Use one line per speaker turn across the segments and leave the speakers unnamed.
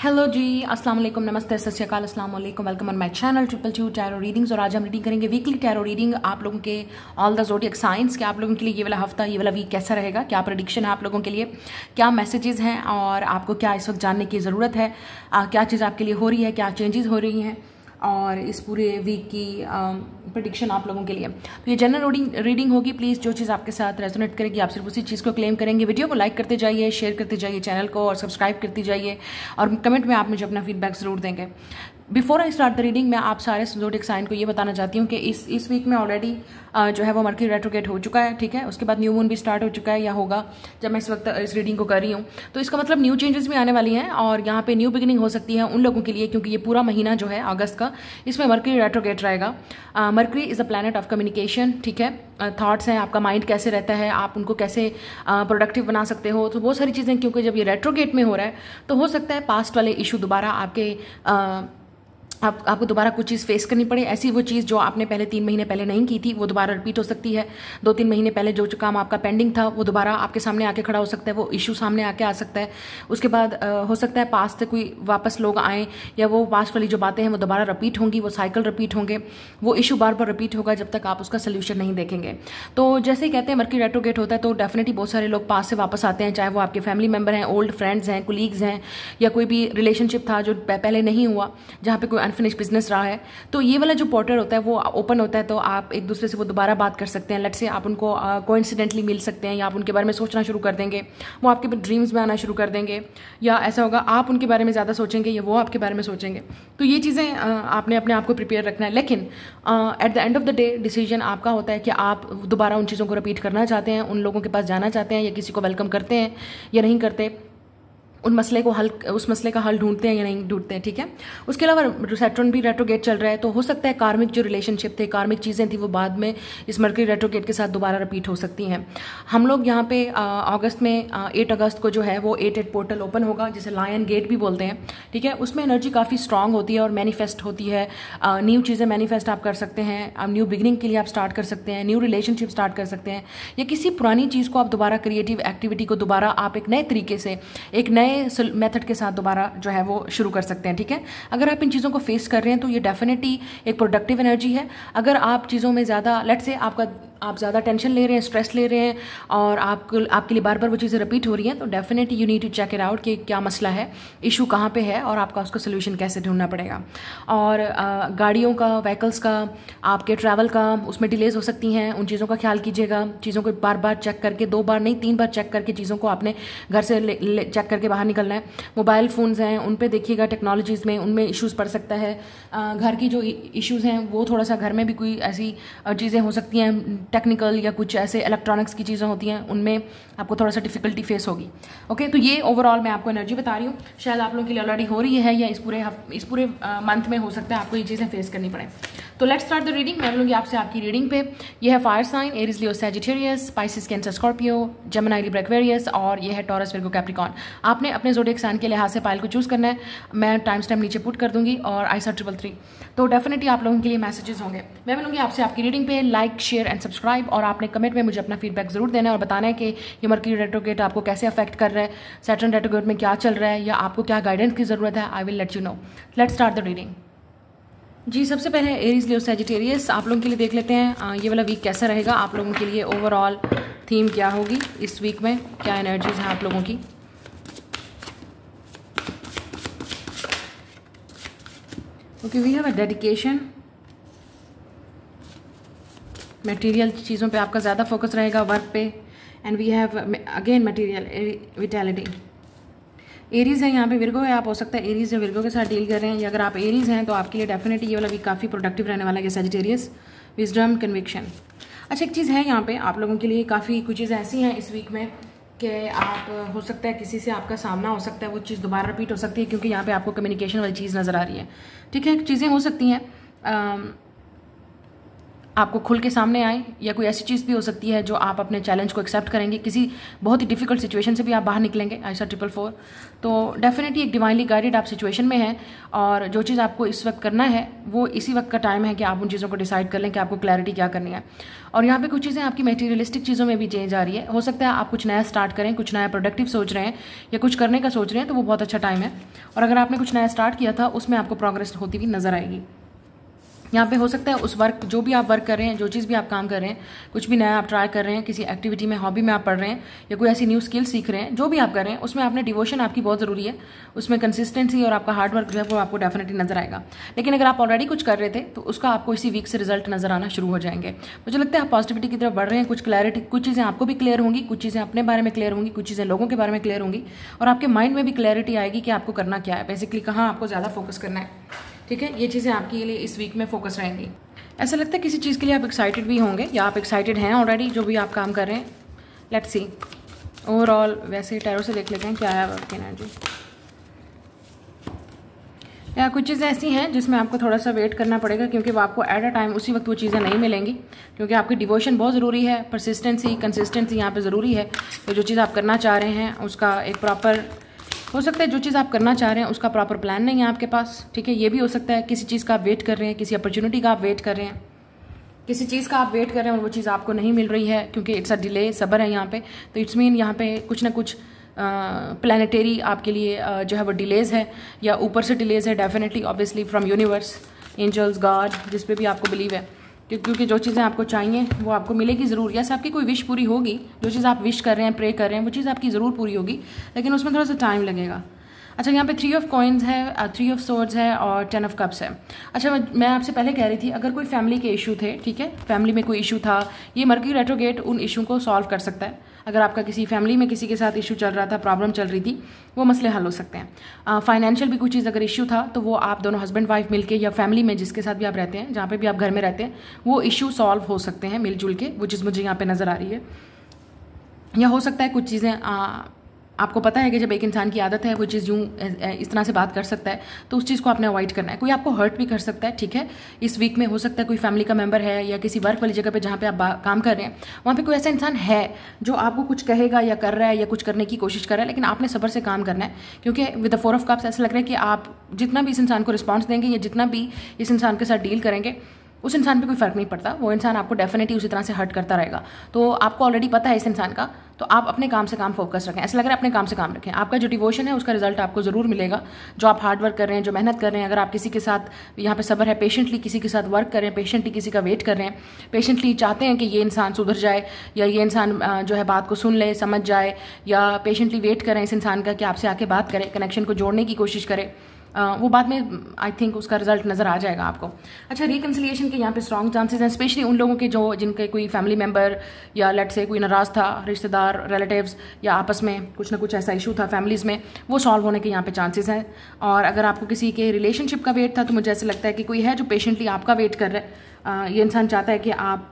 Hello जी, अस्सलाम वालेकुम, नमस्ते, सत श्री अकाल, अस्सलाम वालेकुम, welcome on my channel 222 tarot readings. और आज हम रीडिंग करेंगे वीकली टैरो रीडिंग आप लोगों के ऑल द ज़ोडिएक साइंस के। आप लोगों के लिए ये वाला हफ्ता, ये वाला वीक कैसा रहेगा, क्या प्रेडिक्शन है आप लोगों के लिए, क्या मैसेजेस हैं और आपको क्या इस वक्त जानने की ज़रूरत है, क्या चीज़ आपके लिए हो रही है, क्या चेंजेस हो रही हैं और इस पूरे वीक की प्रेडिक्शन आप लोगों के लिए। तो ये जनरल रीडिंग होगी। प्लीज़ जो चीज़ आपके साथ रेजोनेट करेगी आप सिर्फ उसी चीज़ को क्लेम करेंगे। वीडियो को लाइक करते जाइए, शेयर करते जाइए चैनल को और सब्सक्राइब करते जाइए और कमेंट में आप मुझे अपना फीडबैक ज़रूर देंगे। Before I start the reading, मैं आप सारे ज़ोडिएक साइन को ये बताना चाहती हूँ कि इस वीक में ऑलरेडी जो है वो मर्क्यूरी रेट्रोग्रेड हो चुका है, ठीक है। उसके बाद न्यू मून भी स्टार्ट हो चुका है या होगा जब मैं इस वक्त इस रीडिंग को कर रही हूँ। तो इसका मतलब न्यू चेंजेस भी आने वाली हैं और यहाँ पे न्यू बिगिनिंग हो सकती है उन लोगों के लिए, क्योंकि ये पूरा महीना जो है अगस्त का, इसमें मर्क्यूरी रेट्रोग्रेड रहेगा। Mercury is a planet of communication, ठीक है। थॉट्स हैं, आपका माइंड कैसे रहता है, आप उनको कैसे प्रोडक्टिव बना सकते हो, तो बहुत सारी चीज़ें, क्योंकि जब ये रेट्रोग्रेड में हो रहा है तो हो सकता है पास्ट वाले इशू दोबारा आपको दोबारा कुछ चीज़ फेस करनी पड़े। ऐसी वो चीज़ जो आपने पहले 3 महीने पहले नहीं की थी वो दोबारा रिपीट हो सकती है। 2-3 महीने पहले जो काम आपका पेंडिंग था वो दोबारा आपके सामने आके खड़ा हो सकता है, वो इशू सामने आके आ सकता है। उसके बाद हो सकता है पास्ट से कोई वापस लोग आएँ या वो पास्ट वाली जो बातें हैं वो दोबारा रिपीट होंगी, वो साइकिल रिपीट होंगे, वो इशू बार बार रिपीट होगा जब तक आप उसका सोल्यूशन नहीं देखेंगे। तो जैसे ही कहते हैं मर्क्यूरी रेट्रोग्रेड होता है तो डेफिनेटली बहुत सारे लोग पास्ट से वापस आते हैं, चाहे वो आपके फैमिली मेम्बर हैं, ओल्ड फ्रेंड्स हैं, कुलीग्स हैं, या कोई भी रिलेशनशिप था जो पहले नहीं हुआ, जहाँ पे कोई अनफिनिश बिजनेस रहा है। तो ये वाला जो पोर्टल होता है वो ओपन होता है, तो आप एक दूसरे से वो दोबारा बात कर सकते हैं। लेट्स से आप उनको कोइंसिडेंटली मिल सकते हैं या आप उनके बारे में सोचना शुरू कर देंगे, वो आपके ड्रीम्स में आना शुरू कर देंगे, या ऐसा होगा आप उनके बारे में ज़्यादा सोचेंगे या वो आपके बारे में सोचेंगे। तो ये चीज़ें आपने अपने आप को प्रिपेयर रखना है। लेकिन at the end of the day decision आपका होता है कि आप दोबारा उन चीज़ों को रिपीट करना चाहते हैं, उन लोगों के पास जाना चाहते हैं या किसी को वेलकम करते हैं या नहीं करते, उस मसले का हल ढूंढते हैं या नहीं ढूंढते हैं, ठीक है। उसके अलावा सैटर्न भी रेट्रोग्रेड चल रहा है, तो हो सकता है कार्मिक जो रिलेशनशिप थे, कार्मिक चीज़ें थी, वो बाद में इस मर्क्यूरी रेट्रोग्रेड के साथ दोबारा रिपीट हो सकती हैं। हम लोग यहाँ पे अगस्त में 8 अगस्त को जो है वो 8 पोर्टल ओपन होगा, जिसे लायन गेट भी बोलते हैं, ठीक है। उसमें एनर्जी काफ़ी स्ट्रांग होती है और मैनिफेस्ट होती है। न्यू चीज़ें मैनिफेस्ट आप कर सकते हैं, आप न्यू बिगिनिंग के लिए आप स्टार्ट कर सकते हैं, न्यू रिलेशनशिप स्टार्ट कर सकते हैं, या किसी पुरानी चीज़ को आप दोबारा, क्रिएटिव एक्टिविटी को दोबारा आप एक नए तरीके से, एक नए मेथड के साथ दोबारा जो है वो शुरू कर सकते हैं, ठीक है। अगर आप इन चीज़ों को फेस कर रहे हैं तो ये डेफिनेटली एक प्रोडक्टिव एनर्जी है। अगर आप चीज़ों में ज़्यादा, लेट्स से आप ज़्यादा टेंशन ले रहे हैं, स्ट्रेस ले रहे हैं और आपके लिए बार बार वो चीज़ें रिपीट हो रही हैं, तो definitely you need to check it out कि क्या मसला है, इशू कहाँ पे है और आपका उसका सोल्यूशन कैसे ढूंढना पड़ेगा। और गाड़ियों का, व्हीकल्स का, आपके ट्रैवल का, उसमें डिलेज हो सकती हैं, उन चीज़ों का ख्याल कीजिएगा। चीज़ों को बार बार चेक करके, 2 बार नहीं 3 बार चेक करके चीज़ों को आपने घर से चेक करके बाहर निकलना है। मोबाइल फ़ोन्स हैं उन पे देखिएगा, टेक्नोलॉजीज़ में उनमें इश्यूज़ पड़ सकता है। घर की जो इश्यूज़ हैं वो थोड़ा सा, घर में भी कोई ऐसी चीज़ें हो सकती हैं टेक्निकल या कुछ ऐसे इलेक्ट्रॉनिक्स की चीज़ें होती हैं, उनमें आपको थोड़ा सा डिफिकल्टी फेस होगी। ओके, तो ये ओवरऑल मैं आपको एनर्जी बता रही हूँ, शायद आप लोगों के लिए ऑलरेडी हो रही है या इस पूरे मंथ में हो सकता है आपको ये चीज़ें फेस करनी पड़े। तो लेट्स स्टार्ट द रीडिंग। मैं बोलूँगी आपसे आपकी रीडिंग पे। ये है fire sign, Aries, Leo, Sagittarius, Pisces, cancer, Scorpio, Gemini, Libra, Aquarius, और ये है टॉरस, विर्गो, कैप्रिकॉर्न। आपने अपने ज़ोडिएक साइन के लिहाज से पाइल को चूज़ करना है। मैं टाइम स्टैम्प नीचे पुट कर दूंगी और ISA 333। तो डेफिनेटली आप लोगों के लिए मैसेजेस होंगे। मैं बोलूँगी आपसे आपकी रीडिंग पे लाइक, शेयर एंड सब्सक्राइब, और आपने कमेंट में मुझे अपना फीडबैक जरूर देना है और बताना है कि ये मर्क्यूरी रेट्रोग्रेड आपको कैसे अफेक्ट कर रहा है, सैटर्न रेट्रोग्रेड में क्या चल रहा है, या आपको क्या गाइडेंस की ज़रूरत है। I will let you know. Let's start the reading. जी, सबसे पहले एरीज, लियो, सैजिटेरियस आप लोगों के लिए देख लेते हैं ये वाला वीक कैसा रहेगा आप लोगों के लिए। ओवरऑल थीम क्या होगी इस वीक में, क्या एनर्जीज हैं आप लोगों की। Okay, we have a dedication, material चीज़ों पे आपका ज़्यादा फोकस रहेगा, वर्क पे, and we have again material, vitality. Aries है यहाँ पे, विर्गो है, आप हो सकता है एरीज या विर्गो के साथ डील कर रहे हैं, या अगर आप एरीज हैं तो आपके लिए डेफिनेटली ये वाला वीक काफ़ी प्रोडक्टिव रहने वाला है। Sagittarius, wisdom, conviction. अच्छा, एक चीज़ है यहाँ पे आप लोगों के लिए, काफ़ी कुछ चीज़ें ऐसी हैं इस वीक में कि आप, हो सकता है किसी से आपका सामना हो सकता है, वो चीज़ दोबारा रिपीट हो सकती है, क्योंकि यहाँ पे आपको कम्युनिकेशन वाली चीज़ नज़र आ रही है, ठीक है। चीज़ें हो सकती हैं आपको खुल के सामने आए, या कोई ऐसी चीज़ भी हो सकती है जो आप अपने चैलेंज को एक्सेप्ट करेंगे, किसी बहुत ही डिफिकल्ट सिचुएशन से भी आप बाहर निकलेंगे। आयशा 444। तो डेफिनेटली एक डिवाइनली गाइडेड आप सिचुएशन में हैं, और जो चीज़ आपको इस वक्त करना है वो इसी वक्त का टाइम है कि आप उन चीज़ों को डिसाइड कर लें कि आपको क्लैरिटी क्या करनी है। और यहाँ पे कुछ चीज़ें आपकी मटेरियलिस्टिक चीज़ों में भी चेंज आ रही है। हो सकता है आप कुछ नया स्टार्ट करें, कुछ नया प्रोडक्टिव सोच रहे हैं या कुछ करने का सोच रहे हैं, तो वो बहुत अच्छा टाइम है। और अगर आपने कुछ नया स्टार्ट किया था उसमें आपको प्रोग्रेस होती हुई नजर आएगी। यहाँ पे हो सकता है उस वर्क, जो भी आप वर्क कर रहे हैं, जो चीज़ भी आप काम कर रहे हैं, कुछ भी नया आप ट्राई कर रहे हैं, किसी एक्टिविटी में, हॉबी में आप पढ़ रहे हैं, या कोई ऐसी न्यू स्किल सीख रहे हैं, जो भी आप कर रहे हैं उसमें आपने डिवोशन आपकी बहुत ज़रूरी है, उसमें कंसिस्टेंसी और आपका हार्ड वर्क जो है वो आपको डेफिनेटली नजर आएगा। लेकिन अगर आप ऑलरेडी कुछ कर रहे थे तो उसका आपको इसी वीक से रिजल्ट नजर आना शुरू हो जाएंगे। मुझे लगता है आप पॉजिटिविटी की तरफ बढ़ रहे हैं, कुछ क्लैरिटी, कुछ चीज़ें आपको भी क्लियर होंगी, कुछ चीज़ें अपने बारे में क्लियर होंगी, कुछ चीज़ें लोगों के बारे में क्लियर होंगी, और आपके माइंड में भी क्लैरिटी आएगी कि आपको करना क्या है, बेसिकली कहाँ आपको ज़्यादा फोकस करना है। ठीक है, ये चीज़ें आपके लिए इस वीक में फोकस रहेंगी। ऐसा लगता है किसी चीज़ के लिए आप एक्साइटेड भी होंगे, या आप एक्साइटेड हैं ऑलरेडी जो भी आप काम कर रहे हैं। लेट्स सी ओवरऑल, वैसे टैरो से देख लेते हैं क्या है आपकी एनर्जी। या कुछ चीज़ें ऐसी हैं जिसमें आपको थोड़ा सा वेट करना पड़ेगा, क्योंकि वो आपको एट अ टाइम उसी वक्त वो चीज़ें नहीं मिलेंगी, क्योंकि आपकी डिवोशन बहुत ज़रूरी है, परसिस्टेंसी, कंसिस्टेंसी यहाँ पे ज़रूरी है। तो जो चीज़ आप करना चाह रहे हैं उसका एक प्रॉपर, हो सकता है जो चीज़ आप करना चाह रहे हैं उसका प्रॉपर प्लान नहीं है आपके पास। ठीक है, ये भी हो सकता है किसी चीज़ का आप वेट कर रहे हैं, किसी अपॉर्चुनिटी का आप वेट कर रहे हैं, किसी चीज़ का आप वेट कर रहे हैं और वो चीज़ आपको नहीं मिल रही है, क्योंकि इट्स अ डिले, सब्र है यहाँ पे। तो इट्स मीन यहाँ पे कुछ ना कुछ प्लानिटरी आपके लिए जो है वो डिलेज है, या ऊपर से डिलेज है, definitely obviously from universe, angels, God, जिस पे भी आपको बिलीव है, क्योंकि जो चीज़ें आपको चाहिए वो आपको मिलेगी ज़रूर। या आपकी कोई विश पूरी होगी, जो चीज़ आप विश कर रहे हैं, प्रे कर रहे हैं, वो चीज़ आपकी ज़रूर पूरी होगी, लेकिन उसमें थोड़ा सा टाइम लगेगा। अच्छा, यहाँ पे 3 ऑफ कॉइन्स है, 3 ऑफ सोर्ड्स है और 10 ऑफ कप्स है। अच्छा, मैं आपसे पहले कह रही थी अगर कोई फैमिली के इशू थे, ठीक है, फैमिली में कोई इशू था, ये मर्क्यूरी रेट्रोग्रेड उन इशू को सॉल्व कर सकता है। अगर आपका किसी फैमिली में किसी के साथ इशू चल रहा था, प्रॉब्लम चल रही थी, वो मसले हल हो सकते हैं। फाइनेंशियल भी कोई चीज़ अगर इशू था तो वो आप दोनों हस्बैंड वाइफ मिलके, या फैमिली में जिसके साथ भी आप रहते हैं, जहाँ पे भी आप घर में रहते हैं, वो इशू सॉल्व हो सकते हैं मिलजुल के, वो चीज़ मुझे यहाँ पे नज़र आ रही है। या हो सकता है कुछ चीज़ें आपको पता है कि जब एक इंसान की आदत है वो चीज़ यूँ इस तरह से बात कर सकता है, तो उस चीज़ को आपने अवॉइड करना है। कोई आपको हर्ट भी कर सकता है, ठीक है, इस वीक में हो सकता है कोई फैमिली का मेंबर है, या किसी वर्क वाली जगह पे जहाँ पे आप काम कर रहे हैं, वहाँ पे कोई ऐसा इंसान है जो आपको कुछ कहेगा या कर रहा है या कुछ करने की कोशिश कर रहा है, लेकिन आपने सब्र से काम करना है, क्योंकि विद द 4 ऑफ कप्स ऐसा लग रहा है कि आप जितना भी इस इंसान को रिस्पॉन्स देंगे या जितना भी इस इंसान के साथ डील करेंगे, उस इंसान पे कोई फ़र्क नहीं पड़ता, वो इंसान आपको डेफिनेटली उसी तरह से हर्ट करता रहेगा। तो आपको ऑलरेडी पता है इस इंसान का, तो आप अपने काम से काम फोकस रखें। ऐसा लग रहा है अपने काम से काम रखें, आपका जो डिवोशन है उसका रिजल्ट आपको ज़रूर मिलेगा। जो आप हार्ड वर्क कर रहे हैं, जो मेहनत कर रहे हैं, अगर आप किसी के साथ यहाँ पे सब्र है, पेशेंटली किसी के साथ वर्क कर रहे हैं, पेशेंटली किसी का वेट कर रहे हैं, पेशेंटली चाहते हैं कि ये इंसान सुधर जाए, या ये इंसान जो है बात को सुन ले, समझ जाए, या पेशेंटली वेट करें इस इंसान का कि आपसे आके बात करें, कनेक्शन को जोड़ने की कोशिश करें, वो बाद में आई थिंक उसका रिजल्ट नज़र आ जाएगा आपको। अच्छा, रिकन्सिलिएशन के यहाँ पे स्ट्रॉन्ग चांसेस हैं, स्पेशली उन लोगों के जो जिनके कोई फैमिली मेम्बर या लेट से कोई नाराज़ था, रिश्तेदार, रिलेटिव्स, या आपस में कुछ ना कुछ ऐसा इशू था फैमिलीज़ में, वो सॉल्व होने के यहाँ पे चांसेस हैं। और अगर आपको किसी के रिलेशनशिप का वेट था, तो मुझे ऐसा लगता है कि कोई है जो पेशेंटली आपका वेट कर रहा है। ये इंसान चाहता है कि आप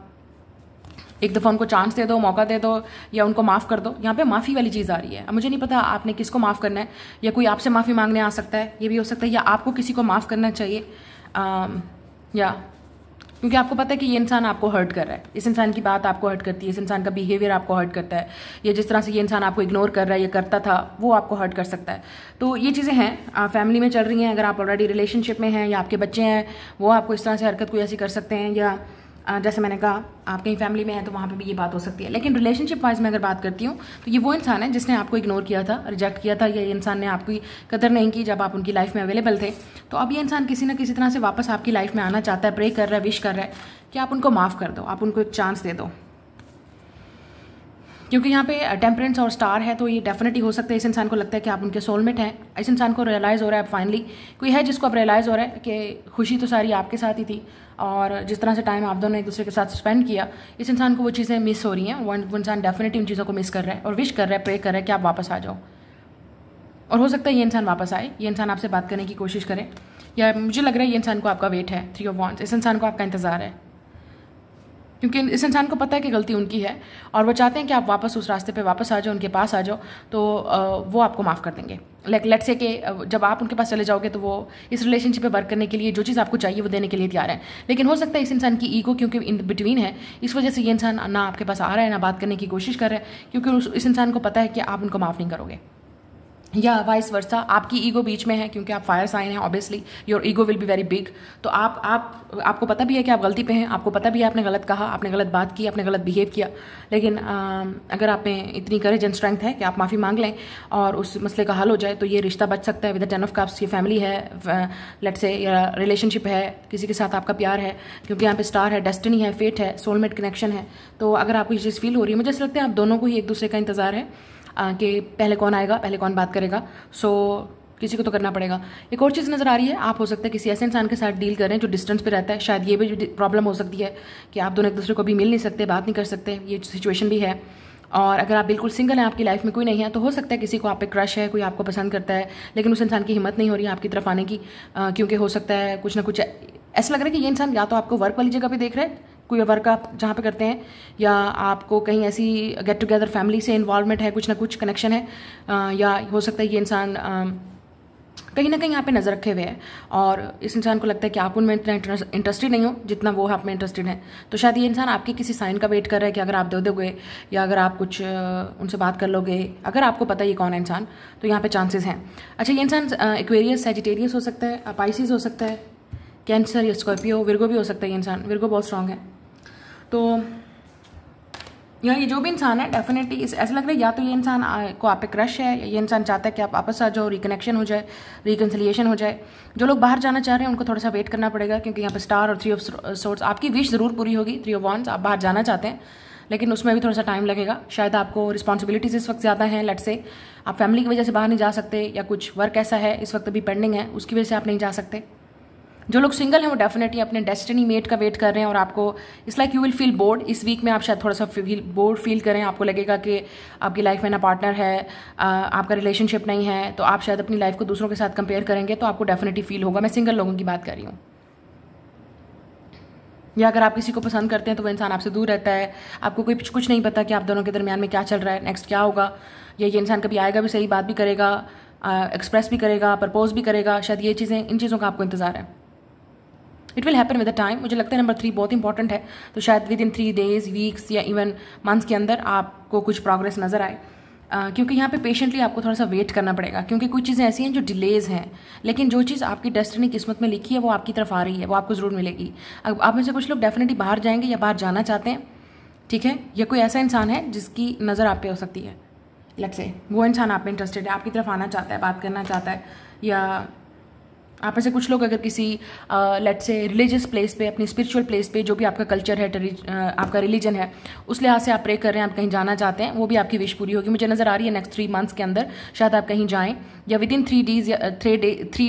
एक दफ़ा उनको चांस दे दो, मौका दे दो, या उनको माफ़ कर दो। यहाँ पे माफ़ी वाली चीज़ आ रही है। अब मुझे नहीं पता आपने किसको माफ़ करना है, या कोई आपसे माफ़ी मांगने आ सकता है, ये भी हो सकता है, या आपको किसी को माफ़ करना चाहिए, या क्योंकि आपको पता है कि ये इंसान आपको हर्ट कर रहा है, इस इंसान की बात आपको हर्ट करती है, इस इंसान का बिहेवियर आपको हर्ट करता है, या जिस तरह से ये इंसान आपको इग्नोर कर रहा है या करता था वो आपको हर्ट कर सकता है। तो ये चीज़ें हैं फैमिली में चल रही हैं। अगर आप ऑलरेडी रिलेशनशिप में हैं या आपके बच्चे हैं, वो आपको इस तरह से हरकत कोई ऐसी कर सकते हैं, या जैसे मैंने कहा आप कहीं फैमिली में हैं तो वहाँ पे भी ये बात हो सकती है। लेकिन रिलेशनशिप वाइज में अगर बात करती हूँ तो ये वो इंसान है जिसने आपको इग्नोर किया था, रिजेक्ट किया था, या ये इंसान ने आपकी कदर नहीं की जब आप उनकी लाइफ में अवेलेबल थे। तो अब ये इंसान किसी ना किसी तरह से वापस आपकी लाइफ में आना चाहता है, प्रे कर रहा है, विश कर रहा है कि आप उनको माफ़ कर दो, आप उनको एक चांस दे दो। क्योंकि यहाँ पे टेम्परेंस और स्टार है, तो ये डेफिनेटली हो सकता है इस इंसान को लगता है कि आप उनके सोलमेट हैं। इस इंसान को रियलाइज़ हो रहा है फाइनली, कोई है जिसको अब रियलाइज़ हो रहा है कि खुशी तो सारी आपके साथ ही थी, और जिस तरह से टाइम आप दोनों एक दूसरे के साथ स्पेंड किया, इस इंसान को वो चीज़ें मिस हो रही हैं। वो इंसान डेफिनेटली उन चीज़ों को मिस कर रहा है और विश कर रहा है, प्रे कर रहा है कि आप वापस आ जाओ। और हो सकता है ये इंसान वापस आए, ये इंसान आपसे बात करने की कोशिश करे, या मुझे लग रहा है ये इंसान को आपका वेट है, 3 ऑफ वांड्स, इस इंसान को आपका इंतज़ार है। क्योंकि इस इंसान को पता है कि गलती उनकी है और वो चाहते हैं कि आप वापस उस रास्ते पे वापस आ जाओ, उनके पास आ जाओ, तो वो आपको माफ़ कर देंगे। लेट्स से कि जब आप उनके पास चले जाओगे तो वो इस रिलेशनशिप पे वर्क करने के लिए जो चीज़ आपको चाहिए वो देने के लिए तैयार है। लेकिन हो सकता है इस इंसान की ईगो क्योंकि इन बिटवीन है, इस वजह से ये इंसान ना आपके पास आ रहा है ना बात करने की कोशिश कर रहा है, क्योंकि इस इंसान को पता है कि आप उनको माफ़ नहीं करोगे। या वाइस वर्सा, आपकी ईगो बीच में है क्योंकि आप फायर साइन हैं, obviously your ego will be very big. तो आपको पता भी है कि आप गलती पे हैं, आपको पता भी है आपने गलत कहा, आपने गलत बात की, आपने गलत बिहेव किया, लेकिन अगर आप में इतनी करेज एंड स्ट्रेंथ है कि आप माफ़ी मांग लें और उस मसले का हल हो जाए तो ये रिश्ता बच सकता है। विद द 10 ऑफ कप्स ये फैमिली है, लेट्स से या रिलेशनशिप है, किसी के साथ आपका प्यार है, क्योंकि यहाँ पे स्टार है, डेस्टिनी है, फेट है, सोलमेट कनेक्शन है। तो अगर आपको ये चीज़ फील हो रही है, मुझे ऐसा लगता है आप दोनों को ही एक दूसरे का इंतज़ार है कि पहले कौन आएगा, पहले कौन बात करेगा। सो किसी को तो करना पड़ेगा। एक और चीज़ नज़र आ रही है, आप हो सकता है किसी ऐसे इंसान के साथ डील करें जो डिस्टेंस पे रहता है। शायद ये भी प्रॉब्लम हो सकती है कि आप दोनों एक दूसरे को भी मिल नहीं सकते, बात नहीं कर सकते, ये सिचुएशन भी है। और अगर आप बिल्कुल सिंगल हैं, आपकी लाइफ में कोई नहीं है, तो हो सकता है किसी को आप पे क्रश है, कोई आपको पसंद करता है, लेकिन उस इंसान की हिम्मत नहीं हो रही है आपकी तरफ आने की, क्योंकि हो सकता है कुछ ना कुछ ऐसा लग रहा है कि ये इंसान या तो आपको वर्क वाली जगह पे देख रहा है, कोई वर्क आप जहाँ पे करते हैं, या आपको कहीं ऐसी गेट टुगेदर फैमिली से इन्वॉल्वमेंट है, कुछ ना कुछ कनेक्शन है, या हो सकता है ये इंसान कहीं ना कहीं यहाँ पे नज़र रखे हुए है और इस इंसान को लगता है कि आप उनमें इतना इंटरेस्टेड नहीं हो जितना वो आप में इंटरेस्टेड है। तो शायद ये इंसान आपके किसी साइन का वेट कर रहा है कि अगर आप दे दोगे या अगर आप कुछ उनसे बात कर लोगे, अगर आपको पता है ये कौन है इंसान, तो यहाँ पे चांसेस हैं। अच्छा, ये इंसान एक्वेरियस, सैजिटेरियस हो सकता है, पाइसिस हो सकता है, कैंसर या स्कॉर्पियो, विर्गो भी हो सकता है। ये इंसान विर्गो बहुत स्ट्रांग है। तो या ये जो भी इंसान है डेफिनेटली ऐसा लग रहा है या तो ये इंसान को आप पे क्रश है, या ये इंसान चाहता है कि आप वापस आ जाओ, रिकनेक्शन हो जाए, रिकन्सिलिएशन हो जाए। जो लोग बाहर जाना चाह रहे हैं उनको थोड़ा सा वेट करना पड़ेगा, क्योंकि यहाँ पे स्टार और 3 ऑफ सोर्ड्स, आपकी विश ज़रूर पूरी होगी। 3 ऑफ वॉन्ड्स, आप बाहर जाना चाहते हैं लेकिन उसमें भी थोड़ा सा टाइम लगेगा। शायद आपको रिस्पॉन्सिबिलिटीज इस वक्त ज़्यादा हैं, लेट्स से आप फैमिली की वजह से बाहर नहीं जा सकते, या कुछ वर्क ऐसा है इस वक्त अभी पेंडिंग है, उसकी वजह से आप नहीं जा सकते। जो लोग सिंगल हैं वो डेफिनेटली अपने डेस्टिनी मेट का वेट कर रहे हैं और आपको it's like you will feel bored. इस वीक में आप शायद थोड़ा सा बोर्ड फील करें, आपको लगेगा कि आपकी लाइफ में ना पार्टनर है, आपका रिलेशनशिप नहीं है, तो आप शायद अपनी लाइफ को दूसरों के साथ कंपेयर करेंगे, तो आपको डेफिनेटली फील होगा। मैं सिंगल लोगों की बात कर रही हूँ। या अगर आप किसी को पसंद करते हैं तो वो इंसान आपसे दूर रहता है, आपको कोई कुछ नहीं पता कि आप दोनों के दरमियान में क्या चल रहा है, नेक्स्ट क्या होगा, या ये इंसान कभी आएगा भी सही, बात भी करेगा, एक्सप्रेस भी करेगा, प्रपोज भी करेगा, शायद ये चीज़ें, इन चीज़ों का आपको इंतजार है। It will happen with the time. मुझे लगता है नंबर 3 बहुत इंपॉर्टेंट है, तो शायद विद इन 3 डेज, वीक्स या इवन मंथ्स के अंदर आपको कुछ प्रोग्रेस नज़र आए, क्योंकि यहाँ पे पेशेंटली आपको थोड़ा सा वेट करना पड़ेगा, क्योंकि कुछ चीज़ें ऐसी हैं जो डिलेज हैं, लेकिन जो चीज़ आपकी डेस्टिनी किस्मत में लिखी है वो आपकी तरफ आ रही है, वो आपको ज़रूर मिलेगी। अब आप में से कुछ लोग डेफिनेटली बाहर जाएंगे या बाहर जाना चाहते हैं, ठीक है, या कोई ऐसा इंसान है जिसकी नज़र आप पे हो सकती है, लेट्स से वो इंसान आप में इंटरेस्टेड है, आपकी तरफ आना चाहता है, बात करना चाहता है, या आप में से कुछ लोग अगर किसी लेट्स से रिलीजियस प्लेस पे, अपनी स्पिरिचुअल प्लेस पे, जो भी आपका कल्चर है, आपका रिलीजन है, उस लिहाज से आप प्रे कर रहे हैं, आप कहीं जाना चाहते हैं, वो भी आपकी विश पूरी होगी। मुझे नज़र आ रही है नेक्स्ट 3 मंथ्स के अंदर शायद आप कहीं जाएं, या विद इन 3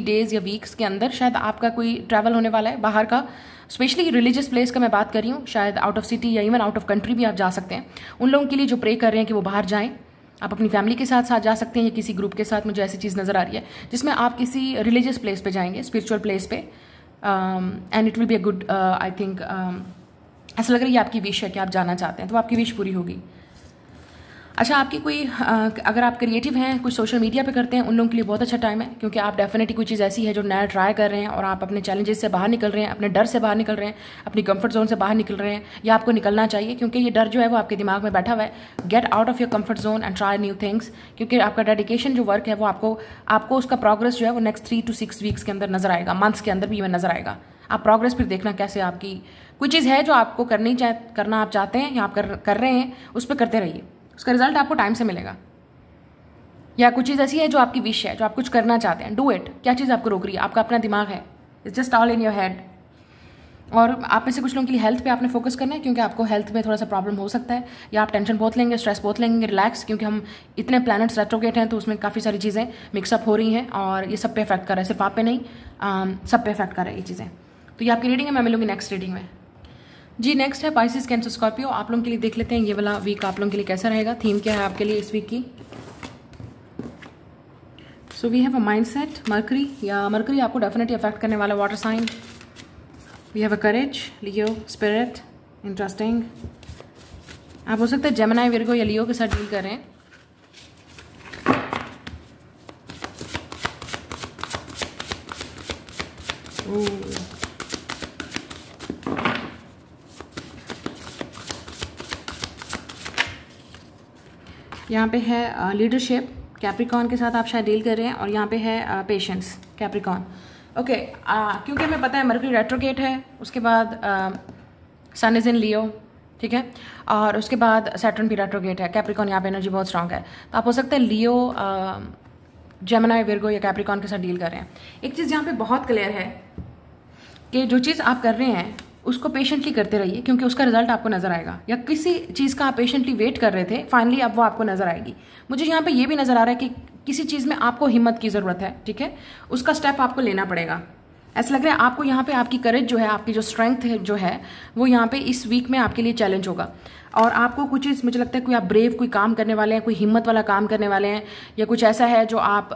डेज या वीक्स के अंदर शायद आपका कोई ट्रैवल होने वाला है बाहर का, स्पेशली रिलीजियस प्लेस का मैं बात कर रही हूँ। शायद आउट ऑफ सिटी या इवन आउट ऑफ कंट्री भी आप जा सकते हैं। उन लोगों के लिए जो प्रे कर रहे हैं कि वो बाहर जाएँ, आप अपनी फैमिली के साथ जा सकते हैं या किसी ग्रुप के साथ। मुझे ऐसी चीज़ नज़र आ रही है जिसमें आप किसी रिलीजियस प्लेस पे जाएंगे, स्पिरिचुअल प्लेस पे, and it will be a good, I think ऐसा लग रहा है आपकी विश है कि आप जाना चाहते हैं, तो आपकी विश पूरी होगी। अच्छा, आपकी कोई अगर आप क्रिएटिव हैं, कुछ सोशल मीडिया पे करते हैं, उन लोगों के लिए बहुत अच्छा टाइम है, क्योंकि आप डेफिनेटली कोई चीज़ ऐसी है जो नया ट्राई कर रहे हैं और आप अपने चैलेंजेस से बाहर निकल रहे हैं, अपने डर से बाहर निकल रहे हैं, अपनी कंफर्ट जोन से बाहर निकल रहे हैं, या आपको निकलना चाहिए, क्योंकि ये डर जो है वो आपके दिमाग में बैठा हुआ है। Get out of your comfort zone and try new things, क्योंकि आपका डेडिकेशन जो वर्क है वो आपको उसका प्रोग्रेस जो है वो नेक्स्ट 3 to 6 वीक्स के अंदर नजर आएगा, मंथ्स के अंदर भी नजर आएगा। आप प्रोग्रेस फिर देखना कैसे आपकी कोई चीज़ है जो आपको करना आप चाहते हैं या आप कर रहे हैं, उस पर करते रहिए, उसका रिजल्ट आपको टाइम से मिलेगा। या कुछ चीज़ ऐसी है जो आपकी विश है, जो आप कुछ करना चाहते हैं, डू इट। क्या चीज़ आपको रोक रही है? आपका अपना दिमाग है, it's just all in your head. और आप में से कुछ लोगों के लिए हेल्थ पे आपने फोकस करना है, क्योंकि आपको हेल्थ में थोड़ा सा प्रॉब्लम हो सकता है, या आप टेंशन बहुत लेंगे, स्ट्रेस बहुत लेंगे। रिलैक्स, क्योंकि हम इतने प्लैनेट्स रेट्रोग्रेड हैं तो उसमें काफ़ी सारी चीज़ें मिक्सअप हो रही हैं और ये सब पे इफेक्ट कर रहा है, सिर्फ आप पे नहीं, सब पे इफेक्ट कर रहा है ये चीज़ें। तो ये आपकी रीडिंग है, मैं मिलूंगी नेक्स्ट रीडिंग में। जी, नेक्स्ट है पाइसिस, कैंसर, स्कॉर्पियो। आप लोगों के लिए देख लेते हैं ये वाला वीक आप लोगों के लिए कैसा रहेगा, थीम क्या है आपके लिए इस वीक की। So we have a mindset, Mercury, या मरकरी आपको डेफिनेटली अफेक्ट करने वाला water sign. We have a courage, Leo, spirit, interesting. आप हो सकते हैं जेमिनी, विर्गो या लियो के साथ डील कर रहे हैं। यहाँ पे है लीडरशिप, कैप्रिकॉन के साथ आप शायद डील कर रहे हैं, और यहाँ पे है पेशेंस, कैप्रिकॉन। ओके, क्योंकि हमें पता है मरकरी रेट्रोगेट है, उसके बाद सन इज इन लियो, ठीक है, और उसके बाद सैटर्न भी रेट्रोगेट है। कैप्रिकॉन यहाँ पे एनर्जी बहुत स्ट्रांग है, तो आप हो सकते हैं लियो, जेमिनी, विर्गो या कैप्रिकॉन के साथ डील कर रहे हैं। एक चीज़ यहाँ पे बहुत क्लियर है कि जो चीज़ आप कर रहे हैं उसको पेशेंटली करते रहिए, क्योंकि उसका रिजल्ट आपको नजर आएगा। या किसी चीज़ का आप पेशेंटली वेट कर रहे थे, फाइनली अब वो आपको नजर आएगी। मुझे यहाँ पे ये भी नजर आ रहा है कि किसी चीज़ में आपको हिम्मत की ज़रूरत है, ठीक है, उसका स्टेप आपको लेना पड़ेगा। ऐसा लग रहा है आपको यहाँ पे आपकी करेज जो है, आपकी जो स्ट्रेंथ है जो है, वो यहाँ पे इस वीक में आपके लिए चैलेंज होगा। और आपको कुछ चीज़, मुझे लगता है कोई आप ब्रेव कोई काम करने वाले हैं, कोई हिम्मत वाला काम करने वाले हैं, या कुछ ऐसा है जो आप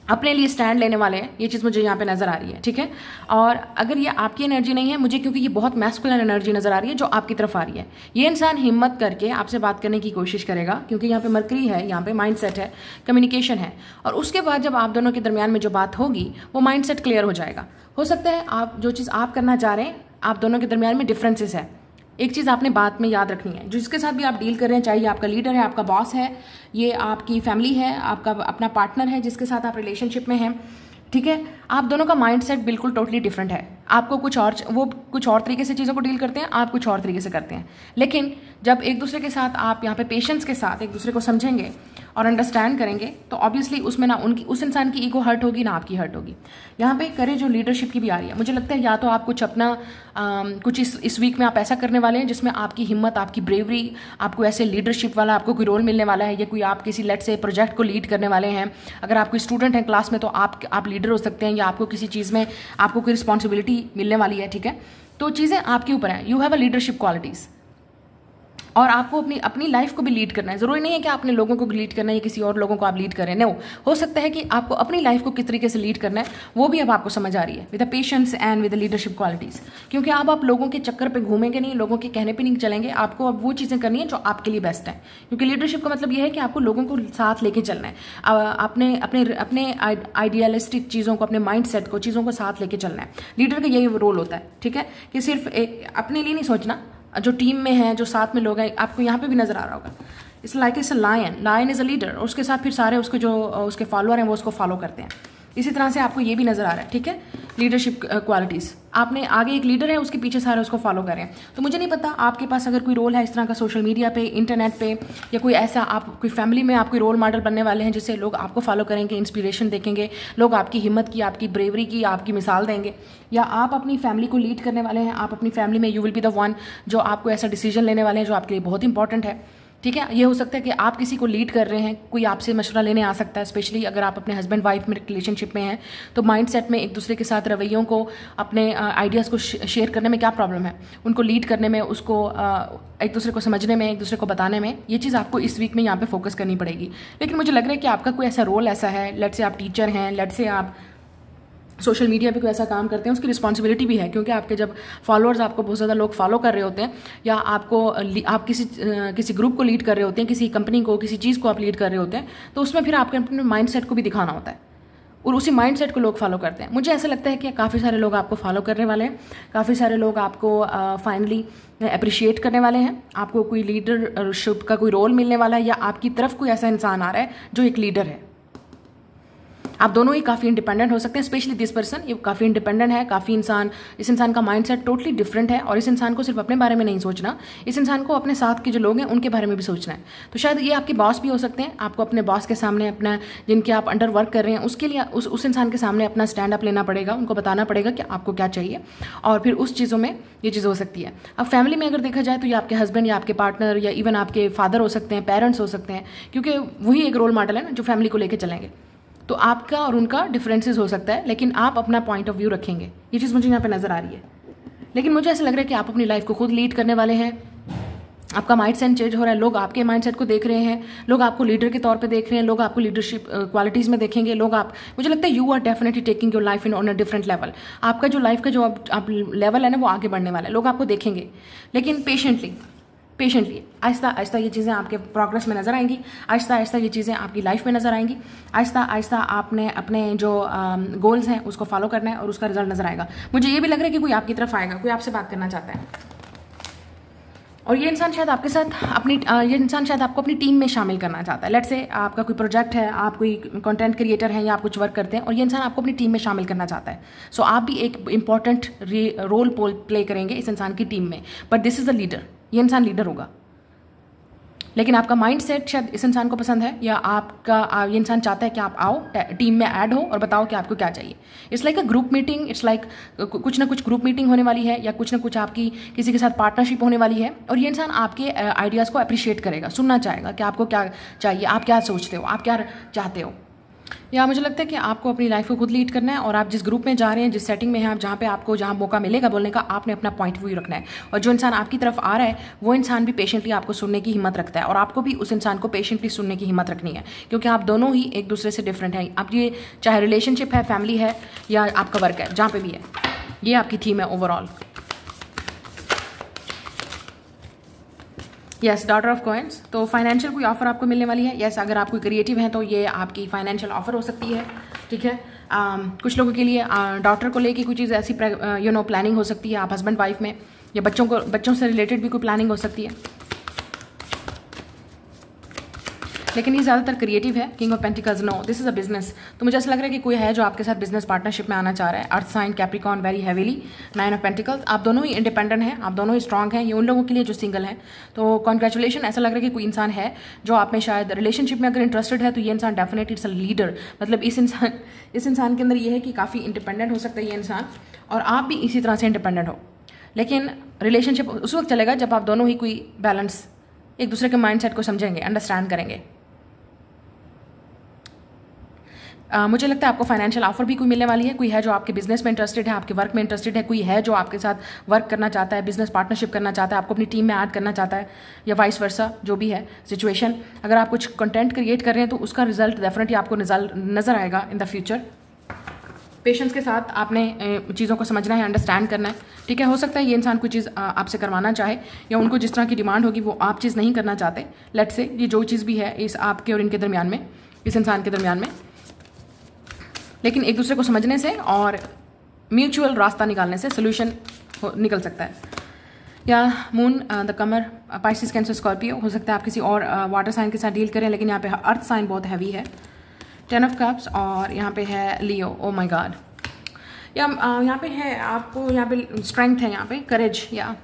अपने लिए स्टैंड लेने वाले हैं। ये चीज़ मुझे यहाँ पे नजर आ रही है, ठीक है। और अगर ये आपकी एनर्जी नहीं है मुझे, क्योंकि ये बहुत मैस्कुलिन एनर्जी नजर आ रही है जो आपकी तरफ आ रही है। ये इंसान हिम्मत करके आपसे बात करने की कोशिश करेगा, क्योंकि यहाँ पे मरकरी है, यहाँ पे माइंडसेट है, कम्युनिकेशन है, और उसके बाद जब आप दोनों के दरमियान में जो बात होगी वो माइंडसेट क्लियर हो जाएगा। हो सकता है आप जो चीज़ आप करना चाह रहे हैं, आप दोनों के दरमियान में डिफरेंसेस है। एक चीज़ आपने बात में याद रखनी है, जिसके साथ भी आप डील कर रहे हैं, चाहे ये आपका लीडर है, आपका बॉस है, ये आपकी फैमिली है, आपका अपना पार्टनर है जिसके साथ आप रिलेशनशिप में हैं, ठीक है, आप दोनों का माइंडसेट बिल्कुल टोटली डिफरेंट है। आपको वो कुछ और तरीके से चीज़ों को डील करते हैं, आप कुछ और तरीके से करते हैं। लेकिन जब एक दूसरे के साथ आप यहाँ पे पेशेंस के साथ एक दूसरे को समझेंगे और अंडरस्टैंड करेंगे, तो ऑब्वियसली उसमें ना उस इंसान की ईगो हर्ट होगी, ना आपकी हर्ट होगी। यहाँ पे करें जो लीडरशिप की भी आ रही है, मुझे लगता है या तो आप कुछ अपना कुछ इस वीक में आप ऐसा करने वाले हैं जिसमें आपकी हिम्मत, आपकी ब्रेवरी, आपको ऐसे लीडरशिप वाला आपको कोई रोल मिलने वाला है, या कोई आप किसी लेट से प्रोजेक्ट को लीड करने वाले हैं। अगर आप कोई स्टूडेंट हैं क्लास में तो आप लीडर हो सकते हैं, या आपको किसी चीज़ में आपको कोई रिस्पॉन्सिबिलिटी मिलने वाली है, ठीक है। तो चीज़ें आपके ऊपर हैं, you have a leadership qualities, और आपको अपनी लाइफ को भी लीड करना है। जरूरी नहीं है कि आपने लोगों को लीड करना है या किसी और लोगों को आप लीड करें, नो, हो सकता है कि आपको अपनी लाइफ को किस तरीके से लीड करना है वो भी अब आपको समझ आ रही है, with the patience and with the leadership qualities. क्योंकि अब आप लोगों के चक्कर पे घूमेंगे नहीं, लोगों के कहने पे नहीं चलेंगे, आपको अब वो चीज़ें करनी है जो आपके लिए बेस्ट है। क्योंकि लीडरशिप का मतलब यह है कि आपको लोगों को साथ लेके चलना है, अपने आइडियलिस्टिक चीज़ों को, अपने माइंड सेट को, चीज़ों को साथ लेके चलना है। लीडर का यही रोल होता है, ठीक है, कि सिर्फ अपने लिए नहीं सोचना, जो टीम में है, जो साथ में लोग हैं, आपको यहाँ पे भी नजर आ रहा होगा। It's like it's a lion is a leader, और उसके साथ फिर सारे उसके जो उसके फॉलोअर हैं वो उसको फॉलो करते हैं। इसी तरह से आपको ये भी नजर आ रहा है, ठीक है, लीडरशिप क्वालिटीज। आपने आगे एक लीडर है, उसके पीछे सारे उसको फॉलो कर रहे हैं। तो मुझे नहीं पता आपके पास अगर कोई रोल है इस तरह का सोशल मीडिया पे, इंटरनेट पे, या कोई ऐसा आप कोई फैमिली में आप कोई रोल मॉडल बनने वाले हैं जिससे लोग आपको फॉलो करेंगे, इंस्पिरेशन देखेंगे, लोग आपकी हिम्मत की, आपकी ब्रेवरी की, आपकी मिसाल देंगे, या आप अपनी फैमिली को लीड करने वाले हैं। आप अपनी फैमिली में you will be the one जो आपको ऐसा डिसीजन लेने वाले हैं जो आपके लिए बहुत इंपॉर्टेंट है, ठीक है। ये हो सकता है कि आप किसी को लीड कर रहे हैं, कोई आपसे मशवरा लेने आ सकता है, स्पेशली अगर आप अपने हस्बैंड वाइफ में रिलेशनशिप में हैं, तो माइंडसेट में एक दूसरे के साथ रवैयों को, अपने आइडियाज़ को शेयर करने में क्या प्रॉब्लम है, उनको लीड करने में, उसको एक दूसरे को समझने में, एक दूसरे को बताने में, ये चीज़ आपको इस वीक में यहाँ पे फोकस करनी पड़ेगी। लेकिन मुझे लग रहा है कि आपका कोई ऐसा रोल ऐसा है, लेट से आप टीचर हैं, लेट से आप सोशल मीडिया पे कोई ऐसा काम करते हैं, उसकी रिस्पॉन्सिबिलिटी भी है, क्योंकि आपके जब फॉलोअर्स, आपको बहुत ज़्यादा लोग फॉलो कर रहे होते हैं, या आप किसी ग्रुप को लीड कर रहे होते हैं, किसी कंपनी को, किसी चीज़ को आप लीड कर रहे होते हैं, तो उसमें फिर आपके अपने माइंडसेट को भी दिखाना होता है, और उसी माइंडसेट को लोग फॉलो करते हैं। मुझे ऐसा लगता है कि काफ़ी सारे लोग आपको फॉलो करने वाले हैं, काफ़ी सारे लोग आपको फाइनली अप्रिशिएट करने वाले हैं, आपको कोई लीडरशिप का कोई रोल मिलने वाला है, या आपकी तरफ कोई ऐसा इंसान आ रहा है जो एक लीडर है। आप दोनों ही काफ़ी इंडिपेंडेंट हो सकते हैं, स्पेशली दिस पर्सन, ये काफ़ी इंडिपेंडेंट है, काफ़ी इस इंसान का माइंडसेट टोटली डिफरेंट है, और इस इंसान को सिर्फ अपने बारे में नहीं सोचना, इस इंसान को अपने साथ के जो लोग हैं उनके बारे में भी सोचना है। तो शायद ये आपके बॉस भी हो सकते हैं, आपको अपने बॉस के सामने, अपना जिनके आप अंडर वर्क कर रहे हैं, उसके लिए उस इंसान के सामने अपना स्टैंड अप लेना पड़ेगा, उनको बताना पड़ेगा कि आपको क्या चाहिए, और फिर उस चीज़ों में ये चीज़ हो सकती है। अब फैमिली में अगर देखा जाए तो ये आपके हस्बैंड या आपके पार्टनर या इवन आपके फादर हो सकते हैं, पेरेंट्स हो सकते हैं, क्योंकि वही एक रोल मॉडल है ना जो फैमिली को लेकर चलेंगे। तो आपका और उनका डिफरेंसेस हो सकता है, लेकिन आप अपना पॉइंट ऑफ व्यू रखेंगे, ये चीज़ मुझे यहाँ पे नजर आ रही है। लेकिन मुझे ऐसा लग रहा है कि आप अपनी लाइफ को खुद लीड करने वाले हैं, आपका माइंड सेट चेंज हो रहा है, लोग आपके माइंड सेट को देख रहे हैं, लोग आपको लीडर के तौर पे देख रहे हैं, लोग आपको लीडरशिप क्वालिटीज़ में देखेंगे, लोग आप, मुझे लगता है you are definitely taking your life in on a different level. आपका जो लाइफ का जो आप लेवल है ना वो आगे बढ़ने वाला है, लोग आपको देखेंगे, लेकिन पेशेंटली आहिस्ता आहिस्ता ये चीज़ें आपके प्रोग्रेस में नज़र आएंगी, आहिस्ता आहिस्ता ये चीज़ें आपकी लाइफ में नज़र आएंगी, आहिस्ता आहिस्ता आपने अपने जो गोल्स हैं उसको फॉलो करना है और उसका रिजल्ट नज़र आएगा। मुझे ये भी लग रहा है कि कोई आपकी तरफ आएगा, कोई आपसे बात करना चाहता है, और ये इंसान शायद आपके साथ ये इंसान शायद आपको अपनी टीम में शामिल करना चाहता है। लेट्स से आपका कोई प्रोजेक्ट है, आप कोई कंटेंट क्रिएटर हैं या आप कुछ वर्क करते हैं और ये इंसान आपको अपनी टीम में शामिल करना चाहता है। सो आप भी एक इंपॉर्टेंट रोल प्ले करेंगे इस इंसान की टीम में, but this is a leader, ये इंसान लीडर होगा। लेकिन आपका माइंड सेट शायद इस इंसान को पसंद है, या ये इंसान चाहता है कि आप आओ टीम में ऐड हो और बताओ कि आपको क्या चाहिए। It's like a group meeting, it's like कुछ ना कुछ ग्रुप मीटिंग होने वाली है, या कुछ ना कुछ आपकी किसी के साथ पार्टनरशिप होने वाली है, और ये इंसान आपके आइडियाज़ को अप्रिशिएट करेगा, सुनना चाहेगा कि आपको क्या चाहिए, आप क्या सोचते हो, आप क्या चाहते हो। या मुझे लगता है कि आपको अपनी लाइफ को खुद लीड करना है, और आप जिस ग्रुप में जा रहे हैं, जिस सेटिंग में हैं आप, जहाँ मौका मिलेगा बोलने का, आपने अपना पॉइंट व्यू रखना है। और जो इंसान आपकी तरफ आ रहा है वो इंसान भी पेशेंटली आपको सुनने की हिम्मत रखता है, और आपको भी उस इंसान को पेशेंटली सुनने की हिम्मत रखनी है, क्योंकि आप दोनों ही एक दूसरे से डिफरेंट हैं। आप ये चाहे रिलेशनशिप है, फैमिली है, या आपका वर्क है, जहाँ पे भी है, ये आपकी थीम है overall. Yes, daughter of coins, तो फाइनेंशियल कोई ऑफर आपको मिलने वाली है। यस, अगर आप कोई क्रिएटिव हैं तो ये आपकी फाइनेंशियल ऑफर हो सकती है, ठीक है। कुछ लोगों के लिए डॉटर को लेके कोई चीज़ ऐसी प्लानिंग हो सकती है, आप हस्बैंड वाइफ में, या बच्चों से रिलेटेड भी कोई प्लानिंग हो सकती है, लेकिन ये ज़्यादातर क्रिएटिव है। King of pentacles, no this is a business. तो मुझे ऐसा लग रहा है कि कोई है जो आपके साथ बिजनेस पार्टनरशिप में आना चाह रहा है। Earth sign Capricorn very heavily, 9 of pentacles, आप दोनों ही इंडिपेंडेंट हैं, आप दोनों ही स्ट्रांग हैं। ये उन लोगों के लिए जो सिंगल हैं, तो कॉन्ग्रेचुलेशन। ऐसा लग रहा है कि कोई इंसान है जो आप में शायद रिलेशनशिप में अगर इंटरेस्टेड है, तो ये इंसान डेफिनेटली इट्स अ लीडर। मतलब इस इंसान के अंदर ये है कि काफ़ी इंडिपेंडेंट हो सकता है ये इंसान, और आप भी इसी तरह से इंडिपेंडेंट हो। लेकिन रिलेशनशिप उस वक्त चलेगा जब आप दोनों ही कोई बैलेंस, एक दूसरे के माइंड सेट को समझेंगे, अंडरस्टैंड करेंगे। मुझे लगता है आपको फाइनेंशियल ऑफर भी कोई मिलने वाली है। कोई है जो आपके बिजनेस में इंटरेस्टेड है, आपके वर्क में इंटरेस्टेड है, कोई है जो आपके साथ वर्क करना चाहता है, बिजनेस पार्टनरशिप करना चाहता है, आपको अपनी टीम में ऐड करना चाहता है, या वाइस वर्सा, जो भी है सिचुएशन। अगर आप कुछ कंटेंट क्रिएट कर रहे हैं तो उसका रिजल्ट डेफिनेटली आपको नजर आएगा इन द फ्यूचर। पेशेंस के साथ आपने चीज़ों को समझना है, अंडरस्टैंड करना है, ठीक है। हो सकता है ये इंसान कोई चीज़ आपसे करवाना चाहे, या उनको जिस तरह की डिमांड होगी वो आप चीज़ नहीं करना चाहते। लेट से ये जो चीज़ भी है इस आपके और इनके दरमियान में, इस इंसान के दरमियान में, लेकिन एक दूसरे को समझने से और म्यूचुअल रास्ता निकालने से सोल्यूशन निकल सकता है। या moon the Qamar, Pisces, cancer, Scorpio, हो सकता है आप किसी और वाटर साइन के साथ डील करें, लेकिन यहाँ पे अर्थ साइन बहुत हैवी है। 10 ऑफ कप्स, और यहाँ पे है लियो, ओ माय गॉड। या यहाँ पे है आपको, यहाँ पे स्ट्रेंथ है, यहाँ पे करेज, या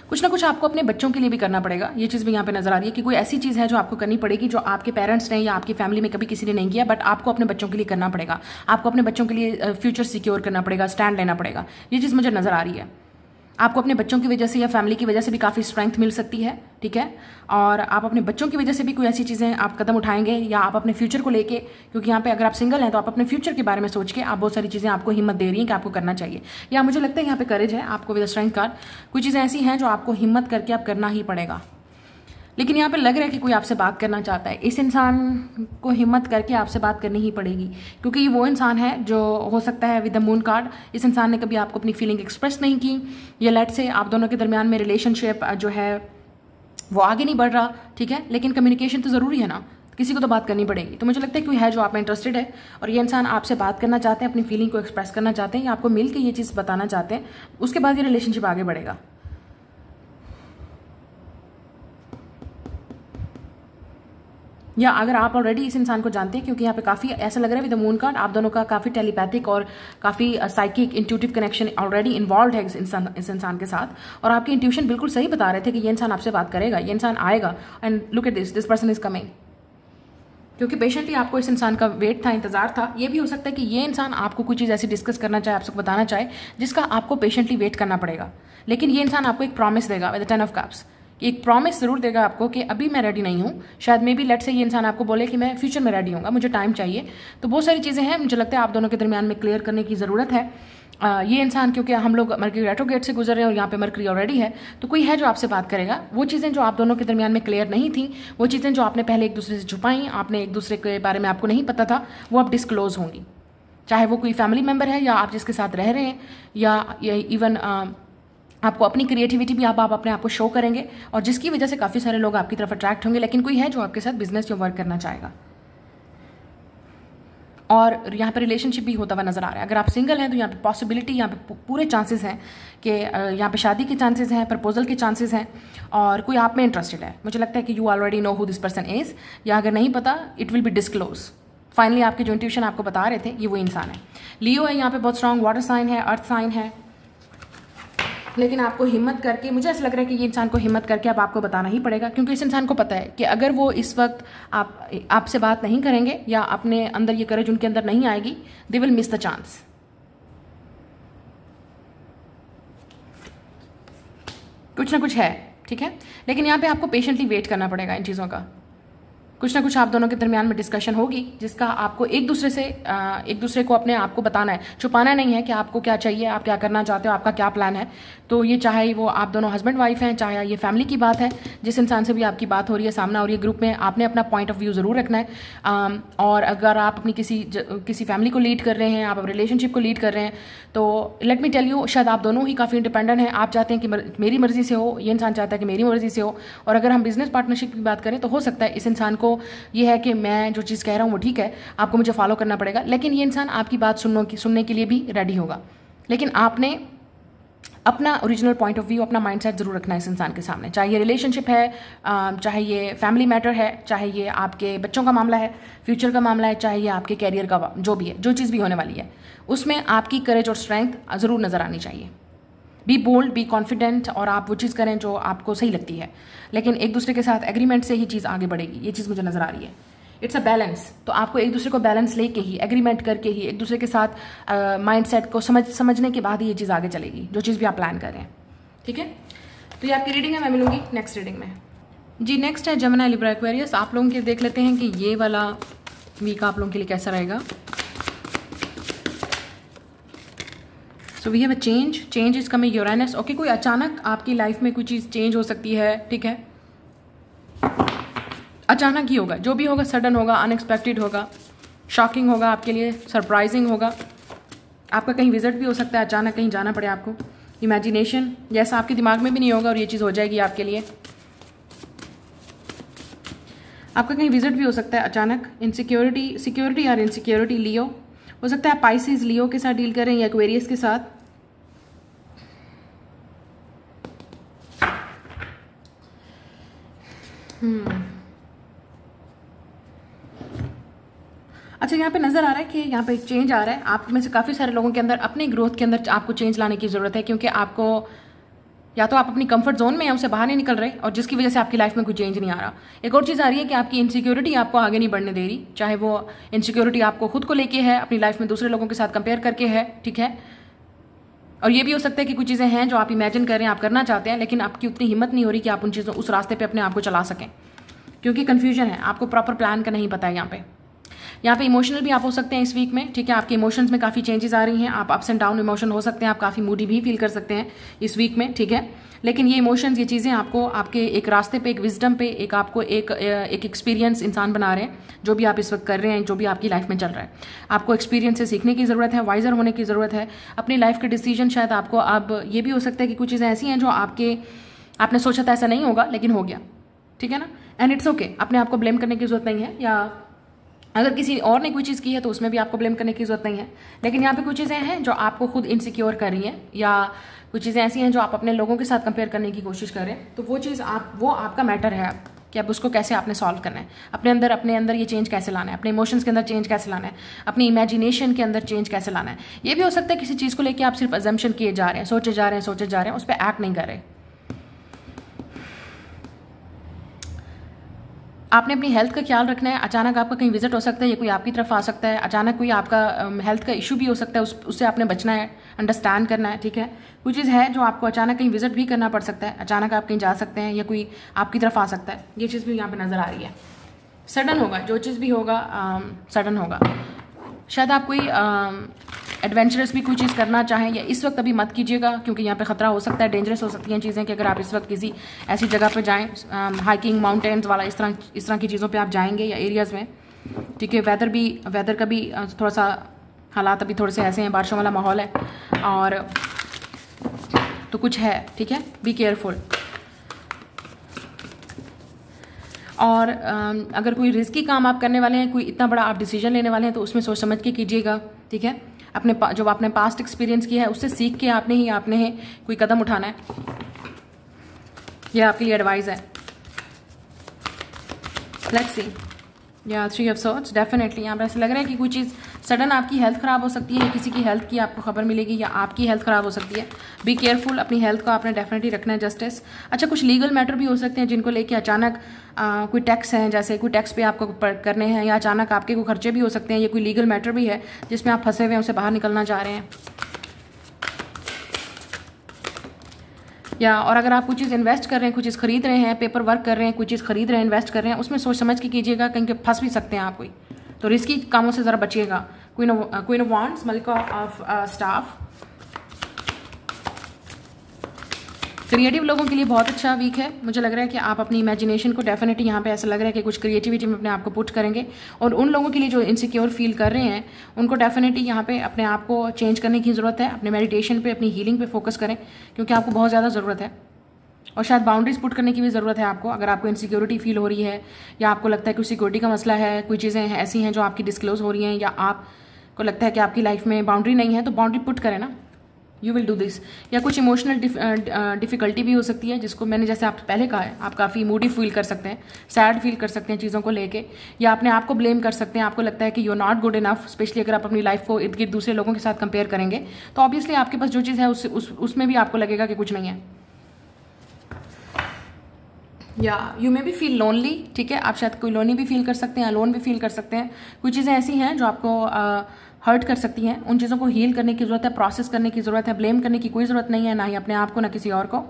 कुछ ना कुछ आपको अपने बच्चों के लिए भी करना पड़ेगा। ये चीज़ भी यहाँ पे नजर आ रही है कि कोई ऐसी चीज़ है जो आपको करनी पड़ेगी जो आपके पेरेंट्स ने या आपकी फैमिली में कभी किसी ने नहीं किया, बट आपको अपने बच्चों के लिए करना पड़ेगा। आपको अपने बच्चों के लिए फ्यूचर सिक्योर करना पड़ेगा, स्टैंड लेना पड़ेगा। ये चीज़ मुझे नजर आ रही है। आपको अपने बच्चों की वजह से या फैमिली की वजह से भी काफ़ी स्ट्रेंथ मिल सकती है, ठीक है। और आप अपने बच्चों की वजह से भी कोई ऐसी चीज़ें आप कदम उठाएंगे, या आप अपने फ्यूचर को लेके, क्योंकि यहाँ पे अगर आप सिंगल हैं तो आप अपने फ्यूचर के बारे में सोच के आप बहुत सारी चीज़ें आपको हिम्मत दे रही हैं कि आपको करना चाहिए। या मुझे लगता है यहाँ पे करेज है आपको विद स्ट्रेंथ कार्ड। कुछ चीज़ें ऐसी हैं जो आपको हिम्मत करके आप करना ही पड़ेगा। लेकिन यहाँ पे लग रहा है कि कोई आपसे बात करना चाहता है। इस इंसान को हिम्मत करके आपसे बात करनी ही पड़ेगी, क्योंकि ये वो इंसान है जो हो सकता है विद द मून कार्ड, इस इंसान ने कभी आपको अपनी फीलिंग एक्सप्रेस नहीं की, या लेट से आप दोनों के दरमियान में रिलेशनशिप जो है वो आगे नहीं बढ़ रहा, ठीक है। लेकिन कम्युनिकेशन तो ज़रूरी है ना, किसी को तो बात करनी पड़ेगी। तो मुझे लगता है कोई है जो आप में इंटरेस्टेड है, और ये इंसान आपसे बात करना चाहते हैं, अपनी फीलिंग को एक्सप्रेस करना चाहते हैं, या आपको मिल के ये चीज़ बताना चाहते हैं। उसके बाद ये रिलेशनशिप आगे बढ़ेगा। या अगर आप ऑलरेडी इस इंसान को जानते हैं, क्योंकि यहाँ पे काफ़ी ऐसा लग रहा है विद द मून कार्ड आप दोनों का काफ़ी टेलीपैथिक और काफ़ी psychic intuitive connection already involve है इस इंसान के साथ, और आपकी इंट्यूशन बिल्कुल सही बता रहे थे कि ये इंसान आपसे बात करेगा, ये इंसान आएगा, and look at this person is coming. क्योंकि पेशेंटली आपको इस इंसान का वेट था, इंतजार था। ये भी हो सकता है कि ये इंसान आपको कोई चीज़ ऐसी डिस्कस करना चाहे, आपसे बताना चाहे, जिसका आपको पेशेंटली वेट करना पड़ेगा। लेकिन ये इंसान आपको एक प्रॉमिस देगा विद द 10 ऑफ कप्स, एक प्रॉमिस जरूर देगा आपको कि अभी मैं रेडी नहीं हूँ। शायद मे बी लेट से ये इंसान आपको बोले कि मैं फ्यूचर में रेडी हूँगा, मुझे टाइम चाहिए। तो बहुत सारी चीज़ें हैं, मुझे लगता है आप दोनों के दरमियान में क्लियर करने की ज़रूरत है। ये इंसान, क्योंकि हम लोग मरकरी रेट्रोग्रेड से गुजर रहे हैं और यहाँ पे मरकरी ऑलरेडी है, तो कोई है जो आपसे बात करेगा। वो चीज़ें जो आप दोनों के दरमियान में क्लियर नहीं थी, वो चीज़ें जो आपने पहले एक दूसरे से छुपाई, आपने एक दूसरे के बारे में आपको नहीं पता था, वो अब डिस्क्लोज होंगी। चाहे वो कोई फैमिली मेम्बर है या आप जिसके साथ रह रहे हैं, या इवन आपको अपनी क्रिएटिविटी भी आप अपने आप को शो करेंगे, और जिसकी वजह से काफ़ी सारे लोग आपकी तरफ अट्रैक्ट होंगे। लेकिन कोई है जो आपके साथ बिजनेस या वर्क करना चाहेगा, और यहाँ पे रिलेशनशिप भी होता हुआ नजर आ रहा है। अगर आप सिंगल हैं तो यहाँ पे पॉसिबिलिटी, यहाँ पे पूरे चांसेस हैं कि यहाँ पे शादी के चांसेस हैं, प्रपोजल के चांसेस हैं, और कोई आप में इंटरेस्टेड है। मुझे लगता है कि you already know who this person is, या अगर नहीं पता it will be disclose. Finally आपके जो इंट्यूशन आपको बता रहे थे, ये वो इंसान है। लियो है यहाँ पे, बहुत स्ट्रॉन्ग वाटर साइन है, अर्थ साइन है, लेकिन आपको हिम्मत करके, मुझे ऐसा लग रहा है कि ये इंसान को हिम्मत करके अब आपको बताना ही पड़ेगा, क्योंकि इस इंसान को पता है कि अगर वो इस वक्त आपसे बात नहीं करेंगे या अपने अंदर ये करेज उनके अंदर नहीं आएगी, they will miss the chance. कुछ ना कुछ है, ठीक है, लेकिन यहाँ पे आपको पेशेंटली वेट करना पड़ेगा इन चीज़ों का। कुछ ना कुछ आप दोनों के दरमियान में डिस्कशन होगी, जिसका आपको एक दूसरे को अपने आप को बताना है, छुपाना नहीं है कि आपको क्या चाहिए, आप क्या करना चाहते हो, आपका क्या प्लान है। तो ये चाहे वो आप दोनों हस्बैंड वाइफ हैं, चाहे ये फैमिली की बात है, जिस इंसान से भी आपकी बात हो रही है, सामना हो रही है ग्रुप में, आपने अपना पॉइंट ऑफ व्यू ज़रूर रखना है। और अगर आप अपनी किसी फैमिली को लीड कर रहे हैं, आप रिलेशनशिप को लीड कर रहे हैं, तो लेट मी टेल यू, शायद आप दोनों ही काफ़ी इंडिपेंडेंट हैं। आप चाहते हैं कि मेरी मर्जी से हो, ये इंसान चाहता है कि मेरी मर्जी से हो। और अगर हम बिजनेस पार्टनरशिप की बात करें तो हो सकता है इस इंसान को ये है कि मैं जो चीज़ कह रहा हूँ वो ठीक है, आपको मुझे फॉलो करना पड़ेगा, लेकिन ये इंसान आपकी बात सुनने के लिए भी रेडी होगा। लेकिन आपने अपना ओरिजिनल पॉइंट ऑफ व्यू, अपना माइंडसेट जरूर रखना है इस इंसान के सामने। चाहे ये रिलेशनशिप है, चाहे ये फैमिली मैटर है, चाहे ये आपके बच्चों का मामला है, फ्यूचर का मामला है, चाहे ये आपके कैरियर का, जो भी है, जो चीज़ भी होने वाली है, उसमें आपकी करेज और स्ट्रेंथ ज़रूर नज़र आनी चाहिए। बी बोल्ड, बी कॉन्फिडेंट, और आप वो चीज़ करें जो आपको सही लगती है, लेकिन एक दूसरे के साथ एग्रीमेंट से ही चीज़ आगे बढ़ेगी। ये चीज़ मुझे नज़र आ रही है। It's a balance. तो आपको एक दूसरे को बैलेंस लेके ही, एग्रीमेंट करके ही, एक दूसरे के साथ माइंडसेट को समझने के बाद ही ये चीज़ आगे चलेगी, जो चीज़ भी आप प्लान कर रहे हैं, ठीक है। तो ये आपकी रीडिंग है, मैं मिलूंगी नेक्स्ट रीडिंग में जी। नेक्स्ट है जेमिनी, लिब्रा, एक्वेरियस। आप लोगों के देख लेते हैं कि ये वाला वीक आप लोगों के लिए कैसा रहेगा। So we have a change is coming, Uranus. Okay, कोई अचानक आपकी लाइफ में कोई चीज़ चेंज हो सकती है, ठीक है, अचानक ही होगा, जो भी होगा सडन होगा, अनएक्सपेक्टेड होगा, शॉकिंग होगा आपके लिए, सरप्राइजिंग होगा। आपका कहीं विजिट भी हो सकता है, अचानक कहीं जाना पड़े आपको। इमेजिनेशन जैसा आपके दिमाग में भी नहीं होगा और ये चीज़ हो जाएगी आपके लिए। आपका कहीं विजिट भी हो सकता है अचानक। सिक्योरिटी और इनसिक्योरिटी, लियो हो सकता है, पाइसेस लियो के साथ डील करें या एक्वेरियस के साथ। अच्छा, यहाँ पे नजर आ रहा है कि यहाँ पे चेंज आ रहा है। आप में से काफ़ी सारे लोगों के अंदर अपने ग्रोथ के अंदर आपको चेंज लाने की ज़रूरत है, क्योंकि आपको या तो आप अपनी कंफर्ट जोन में हैं, उससे बाहर नहीं निकल रहे, और जिसकी वजह से आपकी लाइफ में कोई चेंज नहीं आ रहा। एक और चीज़ आ रही है कि आपकी इनसिक्योरिटी आपको आगे नहीं बढ़ने दे रही, चाहे वो इनसिक्योरिटी आपको खुद को लेके है, अपनी लाइफ में दूसरे लोगों के साथ कंपेयर करके है, ठीक है। और ये भी हो सकता है कि कुछ चीज़ें हैं जो आप इमेजिन कर रहे हैं, आप करना चाहते हैं, लेकिन आपकी उतनी हिम्मत नहीं हो रही कि आप उन चीज़ों, उस रास्ते पर अपने आप को चला सकें, क्योंकि कन्फ्यूजन है, आपको प्रॉपर प्लान का नहीं पता है। यहाँ पे इमोशनल भी आप हो सकते हैं इस वीक में, ठीक है। आपके इमोशंस में काफ़ी चेंजेस आ रही हैं, आप अप्स एंड डाउन इमोशन हो सकते हैं, आप काफ़ी मूडी भी फील कर सकते हैं इस वीक में, ठीक है। लेकिन ये इमोशंस, ये चीज़ें आपको आपके एक रास्ते पे, एक विजडम पे, एक आपको एक एक्सपीरियंस इंसान बना रहे हैं। जो भी आप इस वक्त कर रहे हैं, जो भी आपकी लाइफ में चल रहा है, आपको एक्सपीरियंस से सीखने की ज़रूरत है, वाइजर होने की ज़रूरत है। अपनी लाइफ के डिसीजन शायद आपको, अब ये भी हो सकता है कि कुछ चीज़ें ऐसी हैं जो आपने सोचा था ऐसा नहीं होगा, लेकिन हो गया, ठीक है ना। एंड इट्स ओके, अपने आप को ब्लेम करने की ज़रूरत नहीं है, या अगर किसी और ने कोई चीज़ की है तो उसमें भी आपको ब्लेम करने की ज़रूरत नहीं है। लेकिन यहाँ पे कुछ चीज़ें हैं जो आपको खुद इनसिक्योर कर रही हैं, या कुछ चीज़ें ऐसी हैं जो आप अपने लोगों के साथ कंपेयर करने की कोशिश कर रहे हैं, तो वो चीज़ वो आपका मैटर है कि अब उसको कैसे आपने सॉल्व करना है, अपने अंदर ये चेंज कैसे लाना है, अपने इमोशंस के अंदर चेंज कैसे लाना है, अपनी इमेजिनेशन के अंदर चेंज कैसे लाना है। ये भी हो सकता है किसी चीज़ को लेकर आप सिर्फ अजम्पशन किए जा रहे हैं, सोचे जा रहे हैं, उस पर एक्ट नहीं कर रहे। आपने अपनी हेल्थ का ख्याल रखना है। अचानक आपका कहीं विजिट हो सकता है, या कोई आपकी तरफ आ सकता है, अचानक कोई आपका हेल्थ का इशू भी हो सकता है, उससे आपने बचना है, अंडरस्टैंड करना है, ठीक है। कोई चीज़ है जो आपको अचानक कहीं विजिट भी करना पड़ सकता है, अचानक आप कहीं जा सकते हैं, या कोई आपकी तरफ आ सकता है। ये चीज़ भी यहाँ पे नज़र आ रही है। सडन होगा, जो चीज़ भी होगा सडन होगा। शायद आप कोई एडवेंचरस भी कोई चीज़ करना चाहें या इस वक्त अभी मत कीजिएगा, क्योंकि यहाँ पे ख़तरा हो सकता है, डेंजरस हो सकती हैं चीज़ें कि अगर आप इस वक्त किसी ऐसी जगह पे जाएं, हाइकिंग, माउंटेन्स वाला इस तरह की चीज़ों पे आप जाएंगे या एरियाज़ में, ठीक है। वेदर का भी थोड़ा सा हालात अभी थोड़े से ऐसे हैं, बारिशों वाला माहौल है और तो कुछ है, ठीक है। Be careful. और अगर कोई रिस्की काम आप करने वाले हैं, कोई इतना बड़ा आप डिसीजन लेने वाले हैं, तो उसमें सोच समझ के कीजिएगा, ठीक है। जो आपने पास्ट एक्सपीरियंस किया है उससे सीख के आपने कोई कदम उठाना है। यह आपके लिए एडवाइस है। लेट्स सी, या 3 ऑफ सॉर्ड्स, डेफिनेटली यहाँ पर ऐसा लग रहा है कि कोई चीज़ सडन आपकी हेल्थ ख़राब हो सकती है, किसी की हेल्थ की आपको खबर मिलेगी या आपकी हेल्थ ख़राब हो सकती है। बी केयरफुल, अपनी हेल्थ को आपने डेफिनेटली रखना है। जस्टिस, अच्छा कुछ लीगल मैटर भी हो सकते हैं जिनको लेके अचानक कोई टैक्स हैं, जैसे कोई टैक्स पे आपको करने हैं या अचानक आपके कोई खर्चे भी हो सकते हैं। ये कोई लीगल मैटर भी है जिसमें आप फंसे हुए हैं, उसे बाहर निकलना चाह रहे हैं। या और अगर आप कोई चीज़ इन्वेस्ट कर रहे हैं, कोई चीज़ खरीद रहे हैं, पेपर वर्क कर रहे हैं, कोई चीज़ खरीद रहे हैं, इन्वेस्ट कर रहे हैं, उसमें सोच समझ के कीजिएगा, कहीं फंस भी सकते हैं आप कोई, तो रिस्की कामों से ज़रा बचिएगा। क्वीन ऑफ वांड्स, मलिका ऑफ स्टाफ। क्रिएटिव लोगों के लिए बहुत अच्छा वीक है। मुझे लग रहा है कि आप अपनी इमेजिनेशन को डेफिनेटली यहाँ पे ऐसा लग रहा है कि कुछ क्रिएटिविटी में अपने आप को पुट करेंगे। और उन लोगों के लिए जो इनसिक्योर फील कर रहे हैं, उनको डेफिनेटली यहाँ पे अपने आप को चेंज करने की ज़रूरत है। अपने मेडिटेशन पे, अपनी हीलिंग पे फोकस करें, क्योंकि आपको बहुत ज़्यादा ज़रूरत है। और शायद बाउंड्रीज पुट करने की भी ज़रूरत है आपको, अगर आपको इनसिक्योरिटी फील हो रही है या आपको लगता है कि सिक्योरिटी का मसला है, कोई चीज़ें ऐसी हैं जो आपकी डिस्क्लोज हो रही हैं, या आपको लगता है कि आपकी लाइफ में बाउंड्री नहीं है, तो बाउंड्री पुट करें ना, यू विल डू दिस। या कुछ इमोशनल डिफ़िकल्टी भी हो सकती है, जिसको मैंने जैसे आप पहले कहा है, आप काफ़ी मूडी फील कर सकते हैं, सैड फील कर सकते हैं चीज़ों को लेके, या अपने आप को ब्लेम कर सकते हैं। आपको लगता है कि you are not good enough, especially अगर आप अपनी लाइफ को इर्द गिर्द दूसरे लोगों के साथ कंपेयर करेंगे, तो ऑब्वियसली आपके पास जो चीज़ है उसमें भी आपको लगेगा कि कुछ नहीं है। या you may be feel lonely, ठीक है, आप शायद कोई लोनली भी फील कर सकते हैं, अलोन भी फील कर सकते हैं। कुछ चीज़ें ऐसी हैं जो आपको हर्ट कर सकती हैं, उन चीज़ों को हील करने की ज़रूरत है, प्रोसेस करने की ज़रूरत है। ब्लेम करने की कोई ज़रूरत नहीं है, ना ही अपने आप को ना किसी और को।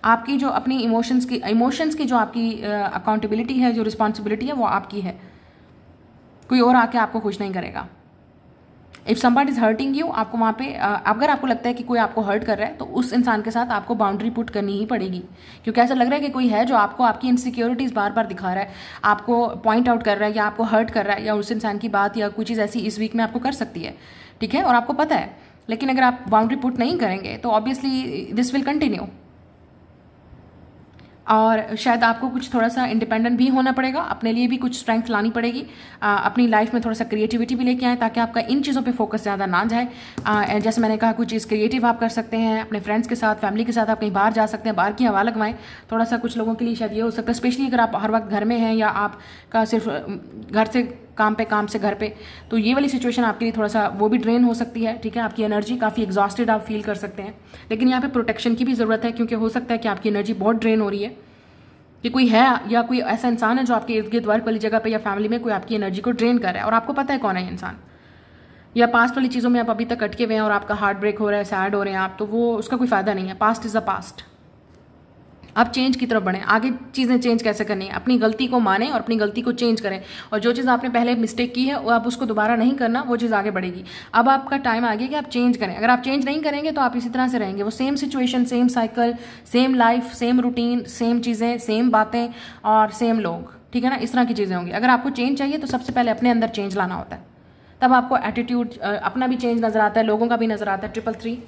आपकी जो अपनी इमोशंस की जो आपकी अकाउंटेबिलिटी है, जो रिस्पॉन्सिबिलिटी है, वो आपकी है, कोई और आके आपको खुश नहीं करेगा। If somebody is hurting you, आपको वहाँ पे अगर आपको लगता है कि कोई आपको हर्ट कर रहा है, तो उस इंसान के साथ आपको बाउंड्री पुट करनी ही पड़ेगी, क्योंकि ऐसा लग रहा है कि कोई है जो आपको आपकी इनसिक्योरिटीज़ बार बार दिखा रहा है, आपको पॉइंट आउट कर रहा है, या आपको हर्ट कर रहा है, या उस इंसान की बात या कोई चीज़ ऐसी इस वीक में आपको कर सकती है, ठीक है, और आपको पता है। लेकिन अगर आप बाउंड्री पुट नहीं करेंगे तो ऑब्वियसली दिस विल कंटिन्यू। और शायद आपको कुछ थोड़ा सा इंडिपेंडेंट भी होना पड़ेगा, अपने लिए भी कुछ स्ट्रेंथ लानी पड़ेगी, अपनी लाइफ में थोड़ा सा क्रिएटिविटी भी लेके आए, ताकि आपका इन चीज़ों पे फोकस ज़्यादा ना जाए। जैसे मैंने कहा, कुछ चीज़ क्रिएटिव आप कर सकते हैं, अपने फ्रेंड्स के साथ, फैमिली के साथ आप कहीं बाहर जा सकते हैं, बाहर की हवा लगवाएं। थोड़ा सा कुछ लोगों के लिए शायद ये हो सकता है, स्पेशली अगर आप हर वक्त घर में हैं, या आपका सिर्फ घर से काम से घर पे, तो ये वाली सिचुएशन आपके लिए थोड़ा सा वो भी ड्रेन हो सकती है, ठीक है। आपकी एनर्जी काफ़ी एग्जॉस्टेड आप फील कर सकते हैं, लेकिन यहाँ पे प्रोटेक्शन की भी ज़रूरत है, क्योंकि हो सकता है कि आपकी एनर्जी बहुत ड्रेन हो रही है, कि कोई है या कोई ऐसा इंसान है जो आपके इर्द गिर्द वर्क वाली जगह पे या फैमिली में कोई आपकी एनर्जी को ड्रेन कर रहा है, और आपको पता है कौन है इंसान। या पास्ट वाली चीज़ों में आप अभी तक अटके हुए हैं और आपका हार्ट ब्रेक हो रहा है, सैड हो रहे हैं आप, तो वो उसका कोई फ़ायदा नहीं है। Past is the past. आप चेंज की तरफ बढ़ें, आगे चीज़ें चेंज कैसे करनी है, अपनी गलती को मानें और अपनी गलती को चेंज करें, और जो चीज़ आपने पहले मिस्टेक की है वो आप उसको दोबारा नहीं करना, वो चीज़ आगे बढ़ेगी। अब आपका टाइम आ गया कि आप चेंज करें। अगर आप चेंज नहीं करेंगे तो आप इसी तरह से रहेंगे, वो same situation, same cycle, same life, same routine, same चीज़ें, सेम बातें और सेम लोग, ठीक है ना, इस तरह की चीज़ें होंगी। अगर आपको चेंज चाहिए तो सबसे पहले अपने अंदर चेंज लाना होता है, तब आपको एटीट्यूड अपना भी चेंज नज़र आता है, लोगों का भी नज़र आता है। 333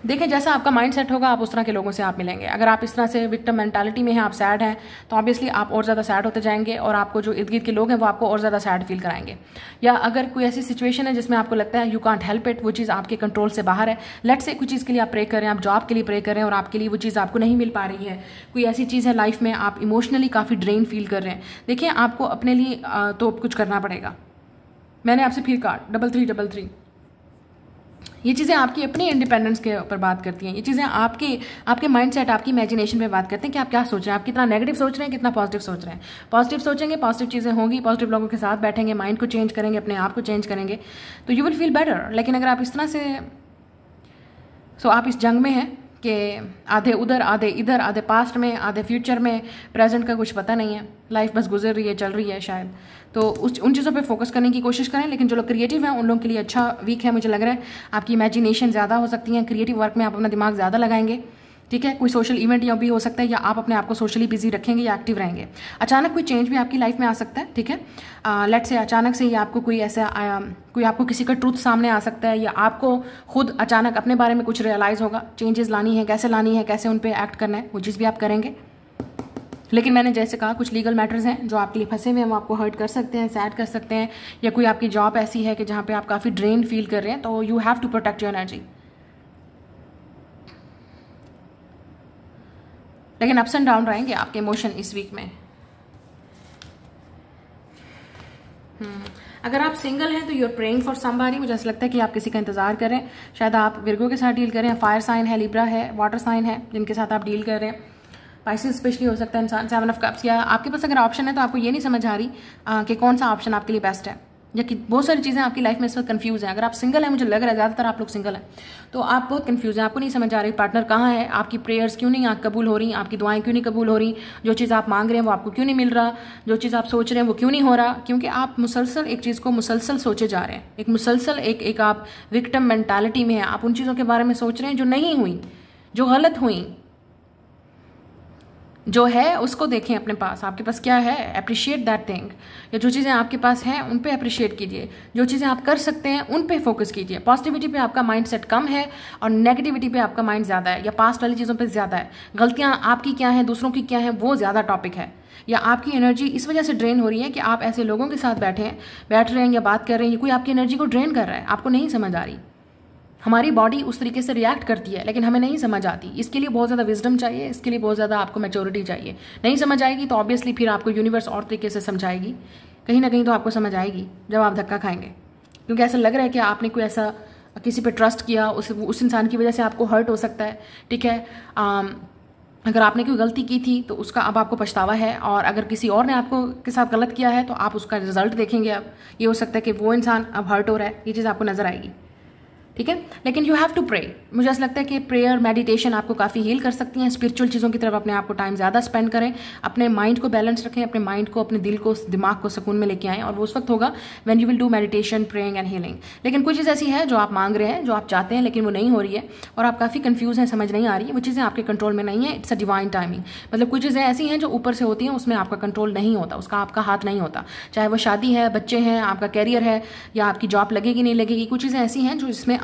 देखें, जैसा आपका माइंड सेट होगा आप उस तरह के लोगों से आप मिलेंगे। अगर आप इस तरह से विक्टिम मेंटालिटी में हैं, आप सैड हैं, तो ऑब्वियसली आप और ज़्यादा सैड होते जाएंगे, और आपको जो इर्द गिर्द के लोग हैं वो आपको और ज़्यादा सैड फील कराएंगे। या अगर कोई ऐसी सिचुएशन है जिसमें आपको लगता है यू कांट हेल्प इट, वो चीज़ आपके कंट्रोल से बाहर है, लेट्स से कोई चीज़ के लिए आप प्रे करें, आप जॉब के लिए प्रे करें और आपके लिए वो चीज़ आपको नहीं मिल पा रही है, कोई ऐसी चीज़ है लाइफ में आप इमोशनली काफ़ी ड्रेन फील कर रहे हैं, देखिए आपको अपने लिए तो कुछ करना पड़ेगा। मैंने आपसे फिर कहा 3333, ये चीज़ें आपकी अपनी इंडिपेंडेंस के ऊपर बात करती हैं, ये चीज़ें आपके माइंडसेट, आपकी इमेजिनेशन पे बात करते हैं कि आप क्या सोच रहे हैं, आप कितना नेगेटिव सोच रहे हैं, कितना पॉजिटिव सोच रहे हैं। पॉजिटिव सोचेंगे, पॉजिटिव चीज़ें होंगी, पॉजिटिव लोगों के साथ बैठेंगे, माइंड को चेंज करेंगे, अपने आप को चेंज करेंगे, तो यू विल फील बेटर। लेकिन अगर आप इस तरह से आप इस जंग में हैं कि आधे उधर, आधे इधर, आधे पास्ट में, आधे फ्यूचर में, प्रेजेंट का कुछ पता नहीं है, लाइफ बस गुजर रही है, चल रही है शायद। तो उन चीज़ों पे फोकस करने की कोशिश करें। लेकिन जो लोग क्रिएटिव हैं उन लोगों के लिए अच्छा वीक है, मुझे लग रहा है। आपकी इमेजिनेशन ज़्यादा हो सकती है, क्रिएटिव वर्क में आप अपना दिमाग ज़्यादा लगाएंगे, ठीक है। कोई सोशल इवेंट या भी हो सकता है, या आप अपने आप को सोशली बिजी रखेंगे या एक्टिव रहेंगे। अचानक कोई चेंज भी आपकी लाइफ में आ सकता है, ठीक है। लेट्स से अचानक से ही आपको कोई ऐसा कोई आपको किसी का ट्रूथ सामने आ सकता है, या आपको खुद अचानक अपने बारे में कुछ रियलाइज़ होगा, चेंजेस लानी है, कैसे लानी है, कैसे उन पर एक्ट करना है, वो चीज़ भी आप करेंगे। लेकिन मैंने जैसे कहा, कुछ लीगल मैटर्स हैं जो आपके लिए फंसे हुए हैं, वो आपको हर्ट कर सकते हैं, सैड कर सकते हैं, या कोई आपकी जॉब ऐसी है कि जहाँ पे आप काफ़ी ड्रेन फील कर रहे हैं, तो you have to protect your energy. लेकिन अप्स एंड डाउन रहेंगे आपके इमोशन इस वीक में। अगर आप सिंगल हैं तो you are praying for somebody. मुझे ऐसा लगता है कि आप किसी का इंतजार कर रहे हैं। शायद आप विर्गो के साथ डील कर रहे हैं, फायर साइन है, लिब्रा है, वाटर साइन है जिनके साथ आप डील कर रहे हैं। पाइसेस स्पेशली हो सकता है इंसान, 7 ऑफ कप्स। या आपके पास अगर ऑप्शन है तो आपको ये नहीं समझ आ रही कि कौन सा ऑप्शन आपके लिए बेस्ट है, या कि बहुत सारी चीज़ें आपकी लाइफ में इस वक्त कंफ्यूज हैं। अगर आप सिंगल हैं, मुझे लग रहा है ज़्यादातर आप लोग सिंगल हैं, तो आप बहुत कंफ्यूज हैं, आपको नहीं समझ आ रही पार्टनर कहाँ है, आपकी प्रेयर्स क्यों नहीं कबूल हो रही, आपकी दुआएं क्यों नहीं कबूल हो रही, जो चीज़ आप मांग रहे हैं वो आपको क्यों नहीं मिल रहा, जो चीज़ आप सोच रहे हैं वो क्यों नहीं हो रहा। क्योंकि आप मुसलसल एक चीज़ को मुसलसल सोचे जा रहे हैं, एक मुसलसल एक आप विक्टिम मेंटालिटी में हैं। आप उन चीज़ों के बारे में सोच रहे हैं जो नहीं हुई, जो गलत हुई। जो है उसको देखें अपने पास, आपके पास क्या है, अप्रिशिएट दैट थिंग। या जो चीज़ें आपके पास हैं उन पे अप्रिशिएट कीजिए, जो चीज़ें आप कर सकते हैं उन पे फोकस कीजिए। पॉजिटिविटी पे आपका माइंड सेट कम है और नेगेटिविटी पे आपका माइंड ज़्यादा है, या पास्ट वाली चीज़ों पे ज़्यादा है। गलतियाँ आपकी क्या हैं, दूसरों की क्या है, वो ज़्यादा टॉपिक है। या आपकी एनर्जी इस वजह से ड्रेन हो रही है कि आप ऐसे लोगों के साथ बैठ रहे हैं या बात कर रहे हैं, कोई आपकी एनर्जी को ड्रेन कर रहा है, आपको नहीं समझ आ रही। हमारी बॉडी उस तरीके से रिएक्ट करती है, लेकिन हमें नहीं समझ आती। इसके लिए बहुत ज़्यादा विजडम चाहिए, इसके लिए बहुत ज़्यादा आपको मैच्योरिटी चाहिए। नहीं समझ आएगी तो ऑब्वियसली फिर आपको यूनिवर्स और तरीके से समझाएगी, कहीं ना कहीं तो आपको समझ आएगी जब आप धक्का खाएंगे। क्योंकि ऐसा लग रहा है कि आपने कोई ऐसा किसी पे ट्रस्ट किया, उस इंसान की वजह से आपको हर्ट हो सकता है, ठीक है। अगर आपने कोई गलती की थी तो उसका अब आपको पछतावा है, और अगर किसी और ने आपको के साथ गलत किया है तो आप उसका रिजल्ट देखेंगे। अब ये हो सकता है कि वो इंसान अब हर्ट हो रहा है, ये चीज़ आपको नजर आएगी, ठीक है। लेकिन यू हैव टू प्रे। मुझे ऐसा लगता है कि प्रेयर, मेडिटेशन आपको काफ़ी हील कर सकती हैं। स्पिरिचुअल चीज़ों की तरफ अपने आप को टाइम ज़्यादा स्पेंड करें, अपने माइंड को बैलेंस रखें, अपने माइंड को, अपने दिल को, दिमाग को सुकून में लेके आएँ, और वो उस वक्त होगा when you will do meditation, praying and healing. लेकिन कुछ चीज़ ऐसी है जो आप मांग रहे हैं, जो आप चाहते हैं, लेकिन वो नहीं हो रही है और आप काफ़ी कन्फ्यूज हैं, समझ नहीं आ रही है, वो चीज़ें आपके कंट्रोल में नहीं है। It's a divine timing. मतलब कुछ चीज़ें ऐसी हैं जो ऊपर से होती हैं, उसमें आपका कंट्रोल नहीं होता, उसका आपका हाथ नहीं होता। चाहे वो शादी है, बच्चे हैं, आपका कैरियर है, या आपकी जॉब लगेगी नहीं लगेगी, कुछ चीज़ें ऐसी हैं जो इसमें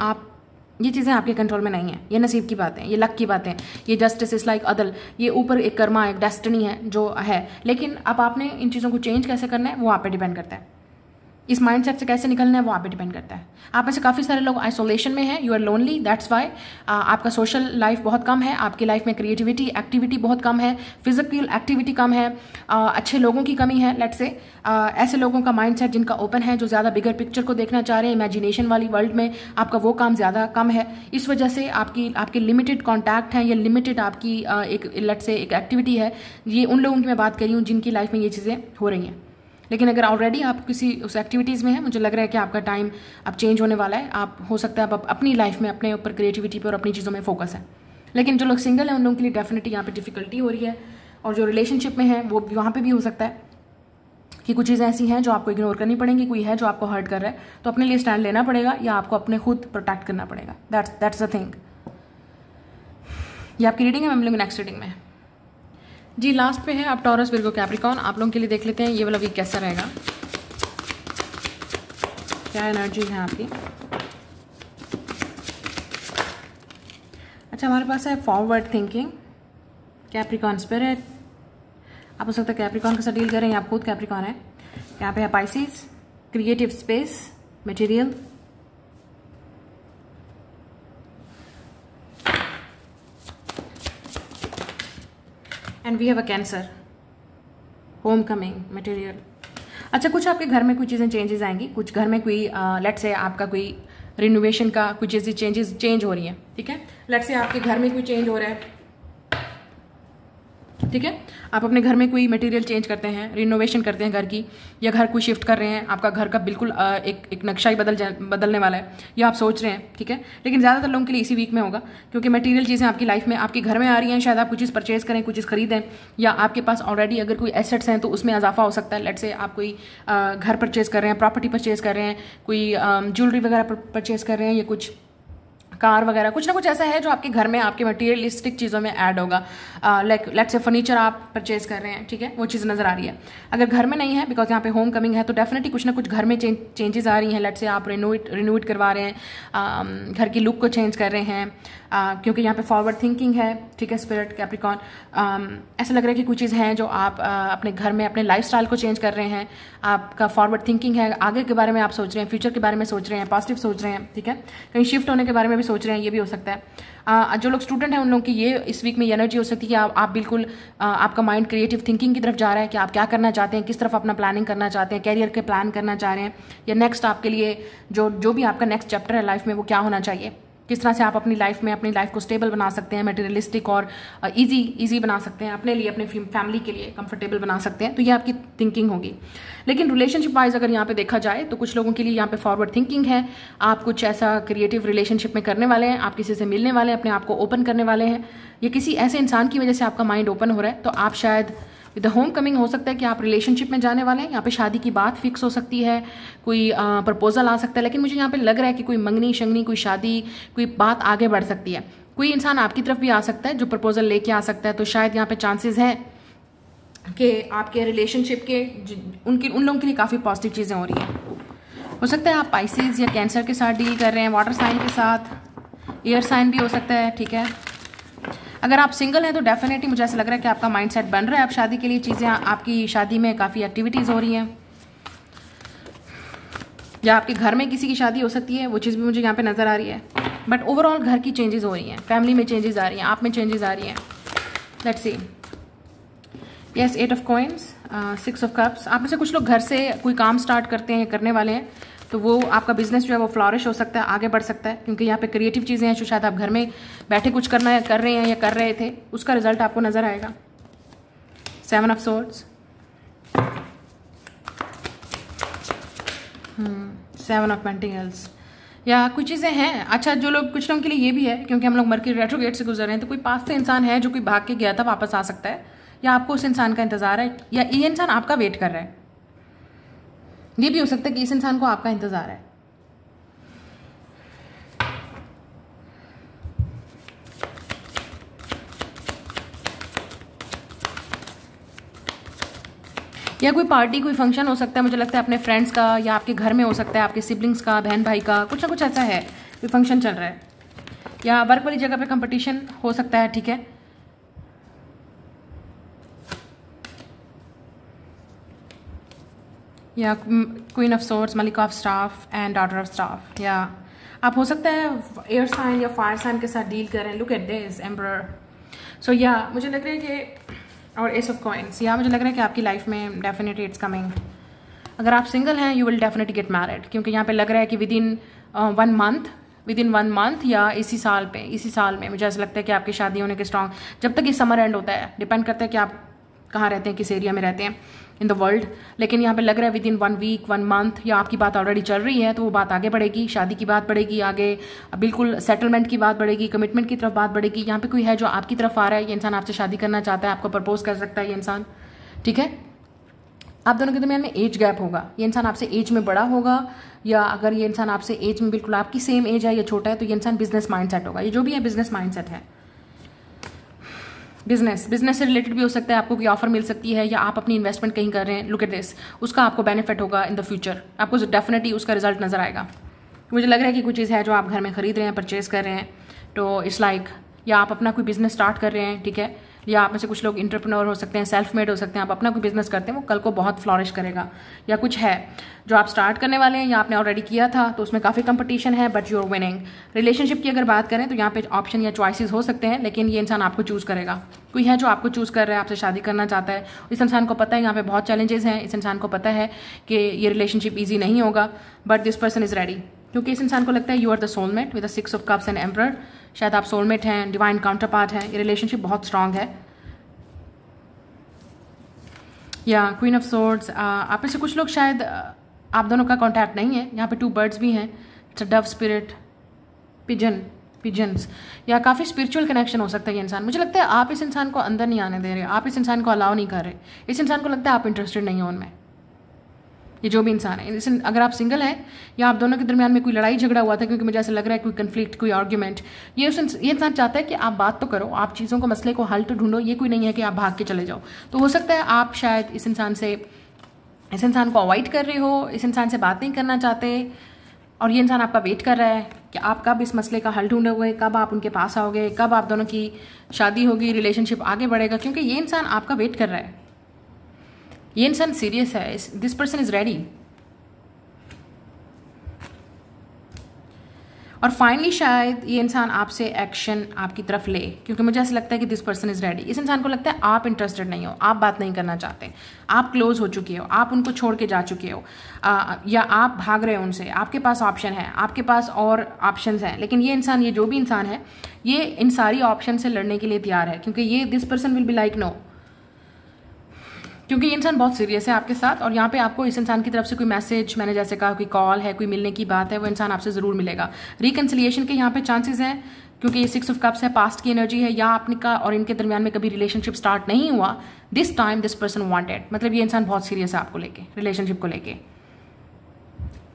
ये चीज़ें आपके कंट्रोल में नहीं है। ये नसीब की बातें, ये लक की बातें, ये जस्टिस इज लाइक अदल, ये ऊपर एक कर्मा, एक डेस्टिनी है जो है। लेकिन अब आपने इन चीज़ों को चेंज कैसे करना है वो आप पे डिपेंड करता है। इस माइंडसेट से कैसे निकलना है वो आप पे डिपेंड करता है। आप में से काफ़ी सारे लोग आइसोलेशन में हैं, you are lonely, that's why. आपका सोशल लाइफ बहुत कम है, आपकी लाइफ में क्रिएटिविटी, एक्टिविटी बहुत कम है, फिजिकल एक्टिविटी कम है, अच्छे लोगों की कमी है। लेट्स से ऐसे लोगों का माइंडसेट जिनका ओपन है, जो ज़्यादा बिगर पिक्चर को देखना चाह रहे हैं, इमेजिनेशन वाली वर्ल्ड में आपका वो काम ज़्यादा कम है। इस वजह से आपके लिमिटेड कॉन्टैक्ट हैं, या लिमिटेड आपकी एक लेट्स से एक एक्टिविटी है। ये उन लोगों की मैं बात कर रही हूँ जिनकी लाइफ में ये चीज़ें हो रही हैं। लेकिन अगर ऑलरेडी आप किसी उस एक्टिविटीज़ में हैं, मुझे लग रहा है कि आपका टाइम अब चेंज होने वाला है। आप हो सकता है आप अपनी लाइफ में अपने ऊपर क्रिएटिविटी पे और अपनी चीज़ों में फोकस है। लेकिन जो लोग सिंगल हैं उन लोगों के लिए डेफिनेटली यहाँ पे डिफिकल्टी हो रही है, और जो रिलेशनशिप में है वो वहाँ पे भी हो सकता है कि कुछ चीज़ें ऐसी हैं जो आपको इग्नोर करनी पड़ेंगी। कोई है जो आपको हर्ट कर रहा है, तो अपने लिए स्टैंड लेना पड़ेगा, या आपको अपने खुद प्रोटेक्ट करना पड़ेगा। That's the thing. ये आपकी रीडिंग है, मैं मिलूंगी नेक्स्ट रीडिंग में जी। लास्ट पे है आप टॉरस, विर्गो, कैप्रिकॉर्न। आप लोगों के लिए देख लेते हैं ये वाला वीक कैसा रहेगा, क्या एनर्जी है आपकी। अच्छा, हमारे पास है फॉरवर्ड थिंकिंग, कैप्रिकॉर्न स्पिरिट। आप हो सकता है कैप्रिकॉर्न के साथ डील करें, या आप खुद कैप्रिकॉर्न है। यहाँ पे है Pisces, creative space, material, and we have a Cancer, home coming, material. अच्छा, कुछ आपके घर में कुछ चीज़ें चेंजेस आएंगी, कुछ घर में कोई लेट्स से आपका कोई रिनोवेशन का कुछ ऐसी चेंज हो रही है, ठीक है। लेट्स से आपके घर में कोई चेंज हो रहा है, ठीक है। आप अपने घर में कोई मटेरियल चेंज करते हैं, रिनोवेशन करते हैं घर की, या घर को शिफ्ट कर रहे हैं, आपका घर का बिल्कुल एक नक्शा ही बदलने वाला है, या आप सोच रहे हैं, ठीक है। लेकिन ज़्यादातर लोगों के लिए इसी वीक में होगा, क्योंकि मटेरियल चीज़ें आपकी लाइफ में आपके घर में आ रही हैं। शायद आप कुछ चीज़ परचेज करें, कुछ चीज़ खरीदें, या आपके पास ऑलरेडी अगर कोई एसेट्स हैं तो उसमें इजाफा हो सकता है। लेट्स से आप कोई घर परचेज कर रहे हैं, प्रॉपर्टी परचेज कर रहे हैं, कोई ज्वेलरी वगैरह परचेज कर रहे हैं, या कुछ कार वगैरह, कुछ ना कुछ ऐसा है जो आपके घर में आपके मटेरियलिस्टिक चीज़ों में ऐड होगा। लाइक लेट्स से फर्नीचर आप परचेज कर रहे हैं, ठीक है, वो चीज़ नज़र आ रही है। अगर घर में नहीं है, बिकॉज यहाँ पे होम कमिंग है, तो डेफिनेटली कुछ ना कुछ घर में चेंजेस आ रही हैं। लेट्स से आप रिनोवेट करवा रहे हैं, घर की लुक को चेंज कर रहे हैं, क्योंकि यहाँ पे फॉरवर्ड थिंकिंग है, ठीक है, स्पिरिट कैप्रिकॉन। ऐसा लग रहा है कि कुछ चीज़ हैं जो आप अपने घर में अपने लाइफस्टाइल को चेंज कर रहे हैं। आपका फॉरवर्ड थिंकिंग है, आगे के बारे में आप सोच रहे हैं, फ्यूचर के बारे में सोच रहे हैं, पॉजिटिव सोच रहे हैं, ठीक है। कहीं शिफ्ट होने के बारे में भी सोच रहे हैं, ये भी हो सकता है। जो लोग स्टूडेंट हैं उन लोगों की ये इस वीक में ये एनर्जी हो सकती है कि आप बिल्कुल आपका माइंड क्रिएटिव थिंकिंग की तरफ जा रहा है कि आप क्या करना चाहते हैं, किस तरफ अपना प्लानिंग करना चाहते हैं, कैरियर के प्लान करना चाह रहे हैं, या नेक्स्ट आपके लिए जो भी आपका नेक्स्ट चैप्टर है लाइफ में वो क्या होना चाहिए, किस तरह से आप अपनी लाइफ को स्टेबल बना सकते हैं, मटेरियलिस्टिक और इजी बना सकते हैं, अपने लिए, अपने फैमिली के लिए कंफर्टेबल बना सकते हैं। तो ये आपकी थिंकिंग होगी। लेकिन रिलेशनशिप वाइज अगर यहाँ पे देखा जाए तो कुछ लोगों के लिए यहाँ पे फॉरवर्ड थिंकिंग है। आप कुछ ऐसा क्रिएटिव रिलेशनशिप में करने वाले हैं, आप किसी से मिलने वाले हैं, अपने आप को ओपन करने वाले हैं, या किसी ऐसे इंसान की वजह से आपका माइंड ओपन हो रहा है। तो आप शायद विद द होम कमिंग हो सकता है कि आप रिलेशनशिप में जाने वाले हैं। यहाँ पे शादी की बात फिक्स हो सकती है, कोई प्रपोजल आ सकता है। लेकिन मुझे यहाँ पे लग रहा है कि कोई मंगनी शंगनी, कोई शादी, कोई बात आगे बढ़ सकती है। कोई इंसान आपकी तरफ भी आ सकता है जो प्रपोजल लेके आ सकता है। तो शायद यहाँ पे चांसेस हैं कि आपके रिलेशनशिप के उन लोगों के लिए काफ़ी पॉजिटिव चीज़ें हो रही हैं। हो सकता है आप पाइसेस या कैंसर के साथ डील कर रहे हैं, वाटर साइन के साथ, एयर साइन भी हो सकता है, ठीक है। अगर आप सिंगल हैं तो डेफिनेटली मुझे ऐसा लग रहा है कि आपका माइंडसेट बन रहा है अब शादी के लिए। चीज़ें आपकी शादी में काफ़ी एक्टिविटीज़ हो रही हैं, या आपके घर में किसी की शादी हो सकती है, वो चीज़ भी मुझे यहाँ पे नज़र आ रही है। बट ओवरऑल घर की चेंजेस हो रही हैं, फैमिली में चेंजेस आ रही हैं, आप में चेंजेस आ रही हैं। Let's see, yes, 8 of coins, 6 of cups. आप में से कुछ लोग घर से कोई काम स्टार्ट करते हैं, करने वाले हैं, तो वो आपका बिजनेस जो है वो फ्लॉरिश हो सकता है, आगे बढ़ सकता है, क्योंकि यहाँ पे क्रिएटिव चीज़ें हैं जो शायद आप घर में बैठे कुछ कर रहे हैं या कर रहे थे, उसका रिजल्ट आपको नजर आएगा। 7 ऑफ सोर्ड्स, 7 ऑफ पेंटिकल्स, या कुछ चीज़ें हैं। अच्छा, कुछ लोगों के लिए ये भी है, क्योंकि हम लोग मरकरी रेट्रोग्रेड से गुजर रहे हैं, तो कोई पास से इंसान है जो कोई भाग के गया था वापस आ सकता है, या आपको उस इंसान का इंतजार है, या ये इंसान आपका वेट कर रहा है। ये भी हो सकता है कि इस इंसान को आपका इंतजार है। या कोई पार्टी, कोई फंक्शन हो सकता है, मुझे लगता है अपने फ्रेंड्स का, या आपके घर में हो सकता है, आपके सिबलिंग्स का, बहन भाई का, कुछ ना कुछ ऐसा है, कोई फंक्शन चल रहा है, या वर्क वाली जगह पे कंपटीशन हो सकता है, ठीक है। या क्वीन ऑफ सोर्ड्स, मलिक of staff and daughter of staff, या आप हो सकता है एयर साइन या फायर साइन के साथ डील करें। Look at this emperor. So या मुझे लग रहा है कि, और एस ऑफ कॉइन्स, या मुझे लग रहा है कि आपकी लाइफ में डेफिनेटली इट्स कमिंग। अगर आप सिंगल हैं, you will definitely get married, क्योंकि यहाँ पे लग रहा है कि विद इन 1 मंथ या इसी साल में मुझे ऐसा लगता है कि आपकी शादी होने के स्ट्रॉन्ग, जब तक ये समर एंड होता है, डिपेंड करता है कि आप कहाँ रहते हैं, किस एरिया में रहते हैं इन द वर्ल्ड। लेकिन यहाँ पे लग रहा है विद इन 1 वीक, 1 मंथ, या आपकी बात ऑलरेडी चल रही है तो वो बात आगे बढ़ेगी, शादी की बात बढ़ेगी आगे, बिल्कुल सेटलमेंट की बात बढ़ेगी, कमिटमेंट की तरफ बात बढ़ेगी। यहाँ पे कोई है जो आपकी तरफ आ रहा है, ये इंसान आपसे शादी करना चाहता है, आपको प्रपोज कर सकता है ये इंसान, ठीक है। आप दोनों के दरमियान में एज गैप होगा, ये इंसान आपसे एज में बड़ा होगा, या अगर ये इंसान आपसे एज में बिल्कुल आपकी सेम एज है या छोटा है, तो ये इंसान बिजनेस माइंडसेट होगा। ये जो भी है बिजनेस माइंडसेट है, बिजनेस से रिलेटेड भी हो सकता है। आपको कोई ऑफर मिल सकती है, या आप अपनी इन्वेस्टमेंट कहीं कर रहे हैं, लुक एट दिस, उसका आपको बेनिफिट होगा इन द फ्यूचर, आपको डेफिनेटली उसका रिजल्ट नजर आएगा। मुझे लग रहा है कि कुछ चीज़ है जो आप घर में खरीद रहे हैं, परचेज कर रहे हैं, तो इट्स लाइक, या आप अपना कोई बिजनेस स्टार्ट कर रहे हैं, ठीक है, या आप में से कुछ लोग इंटरप्रेन्योर हो सकते हैं, सेल्फ मेड हो सकते हैं, आप अपना कोई बिजनेस करते हैं, वो कल को बहुत फ्लॉरिश करेगा। या कुछ है जो आप स्टार्ट करने वाले हैं, या आपने ऑलरेडी किया था, तो उसमें काफ़ी कंपटीशन है, but you are winning. Relationship की अगर बात करें तो यहाँ पे ऑप्शन या चॉइसेस हो सकते हैं, लेकिन ये इंसान आपको चूज़ करेगा। कोई है जो आपको चूज़ कर रहा है, आपसे शादी करना चाहता है, इस इंसान को पता है यहाँ पे बहुत चैलेंजेस हैं, इस इंसान को पता है कि ये रिलेशनशिप ईजी नहीं होगा, but this person is ready, क्योंकि इस इंसान को लगता है you are the soulmate with the 6 of cups and Emperor. शायद आप सोलमेट हैं, डिवाइन काउंटर पार्ट हैं, ये रिलेशनशिप बहुत स्ट्रांग है। या क्वीन ऑफ सोर्ड्स, आप में से कुछ लोग शायद आप दोनों का कॉन्टैक्ट नहीं है। यहाँ पे 2 बर्ड्स भी हैं, it's a dove spirit, pigeons, या काफ़ी स्पिरिचुअल कनेक्शन हो सकता है ये इंसान। मुझे लगता है आप इस इंसान को अंदर नहीं आने दे रहे, आप इस इंसान को अलाउ नहीं कर रहे। इस इंसान को लगता है आप इंटरेस्टेड नहीं हो उनमें, ये जो भी इंसान है। अगर आप सिंगल हैं या आप दोनों के दरमियान में कोई लड़ाई झगड़ा हुआ था, क्योंकि मुझे ऐसा लग रहा है कोई कन्फ्लिक्ट, कोई आर्ग्यूमेंट, ये इंसान चाहता है कि आप बात तो करो, आप चीज़ों को, मसले को हल तो ढूंढो। ये कोई नहीं है कि आप भाग के चले जाओ। तो हो सकता है आप शायद इस इंसान को अवॉइड कर रहे हो, इस इंसान से बात नहीं करना चाहते, और ये इंसान आपका वेट कर रहा है कि आप कब इस मसले का हल ढूंढोगे, कब आप उनके पास आओगे, कब आप दोनों की शादी होगी, रिलेशनशिप आगे बढ़ेगा, क्योंकि ये इंसान आपका वेट कर रहा है। ये इंसान सीरियस है, दिस पर्सन इज रेडी। और फाइनली शायद ये इंसान आपसे एक्शन आपकी तरफ ले, क्योंकि मुझे ऐसा लगता है कि दिस पर्सन इज रेडी। इस इंसान को लगता है आप इंटरेस्टेड नहीं हो, आप बात नहीं करना चाहते, आप क्लोज हो चुके हो, आप उनको छोड़ के जा चुके हो, या आप भाग रहे हो उनसे। आपके पास ऑप्शन है, आपके पास और ऑप्शंस हैं, लेकिन ये इंसान, ये जो भी इंसान है, ये इन सारी ऑप्शन से लड़ने के लिए तैयार है, क्योंकि ये this person will be like no, क्योंकि ये इंसान बहुत सीरियस है आपके साथ। और यहाँ पे आपको इस इंसान की तरफ से कोई मैसेज, मैंने जैसे कहा कोई कॉल है, कोई मिलने की बात है, वो इंसान आपसे ज़रूर मिलेगा। रिकन्सिलिएशन के यहाँ पे चांसेस हैं, क्योंकि ये 6 ऑफ कप्स है, पास्ट की एनर्जी है, या आपने का और इनके दरमियान में कभी रिलेशनशिप स्टार्ट नहीं हुआ। This time this person wanted, मतलब ये इंसान बहुत सीरियस है आपको लेके, रिलेशनशिप को लेके।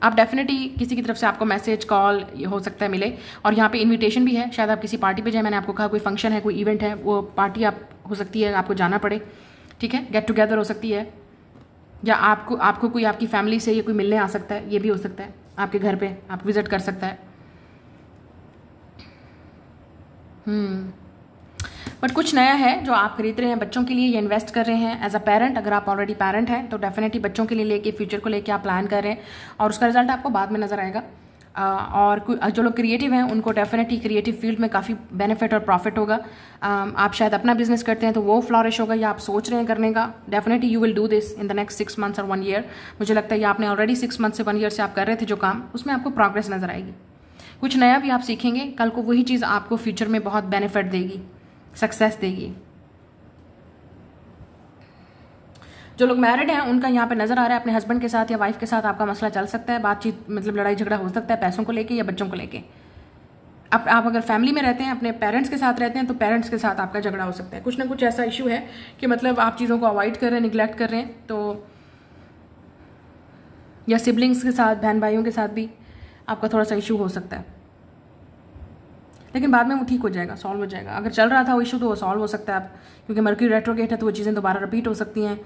आप डेफिनेटली किसी की तरफ से आपको मैसेज, कॉल हो सकता है मिले। और यहाँ पे इन्विटेशन भी है, शायद आप किसी पार्टी पे जाए। मैंने आपको कहा कोई फंक्शन है, कोई इवेंट है, वो पार्टी आप हो सकती है आपको जाना पड़े, ठीक है, गेट टुगेदर हो सकती है, या आपको कोई आपकी फैमिली से ये कोई मिलने आ सकता है, ये भी हो सकता है, आपके घर पे आप विजिट कर सकता है। बट कुछ नया है जो आप खरीद रहे हैं, बच्चों के लिए ये इन्वेस्ट कर रहे हैं एज अ पेरेंट। अगर आप ऑलरेडी पेरेंट हैं तो डेफिनेटली बच्चों के लिए लेके, फ्यूचर को लेके आप प्लान कर रहे हैं, और उसका रिजल्ट आपको बाद में नजर आएगा। और जो लोग क्रिएटिव हैं उनको डेफिनेटली क्रिएटिव फील्ड में काफ़ी बेनिफिट और प्रॉफिट होगा। आप शायद अपना बिजनेस करते हैं तो वो फ्लॉरिश होगा, या आप सोच रहे हैं करने का, definitely you will do this in the next 6 months और 1 ईयर। मुझे लगता है ये आपने ऑलरेडी 6 मंथ से 1 ईयर से आप कर रहे थे जो काम, उसमें आपको प्रोग्रेस नजर आएगी। कुछ नया भी आप सीखेंगे, कल को वही चीज़ आपको फ्यूचर में बहुत बेनिफिट देगी, सक्सेस देगी। जो लोग मैरिड हैं उनका यहाँ पे नजर आ रहा है अपने हस्बैंड के साथ या वाइफ के साथ आपका मसला चल सकता है, बातचीत, मतलब लड़ाई झगड़ा हो सकता है पैसों को लेके या बच्चों को लेके। आप अगर फैमिली में रहते हैं, अपने पेरेंट्स के साथ रहते हैं, तो पेरेंट्स के साथ आपका झगड़ा हो सकता है। कुछ ना कुछ ऐसा इशू है कि मतलब आप चीज़ों को अवॉइड कर रहे हैं, निगलेक्ट कर रहे हैं, तो या सिबलिंग्स के साथ, बहन भाइयों के साथ भी आपका थोड़ा सा इशू हो सकता है, लेकिन बाद में वो ठीक हो जाएगा, सॉल्व हो जाएगा। अगर चल रहा था वो इशू तो वो सॉल्व हो सकता है आप, क्योंकि मर्क्यूरी रेट्रोगेट है तो वो चीज़ें दोबारा रिपीट हो सकती हैं।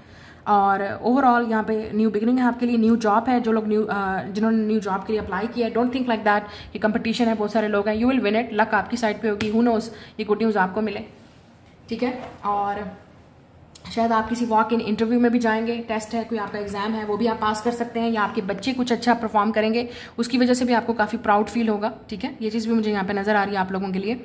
और ओवरऑल यहाँ पे न्यू बिगिनिंग है आपके लिए, न्यू जॉब है। जो लोग जिन्होंने न्यू जॉब के लिए अप्लाई किया है, डोंट थिंक लाइक दैट कि कंपटीशन है, बहुत सारे लोग हैं, you will win it, luck आपकी साइड पे होगी, हु नोस ये गुड न्यूज़ आपको मिले, ठीक है। और शायद आप किसी वॉक इन इंटरव्यू में भी जाएंगे, टेस्ट है, कोई आपका एग्जाम है, वो भी आप पास कर सकते हैं, या आपके बच्चे कुछ अच्छा परफॉर्म करेंगे, उसकी वजह से भी आपको काफ़ी प्राउड फील होगा, ठीक है। ये चीज़ भी मुझे यहाँ पे नज़र आ रही है आप लोगों के लिए,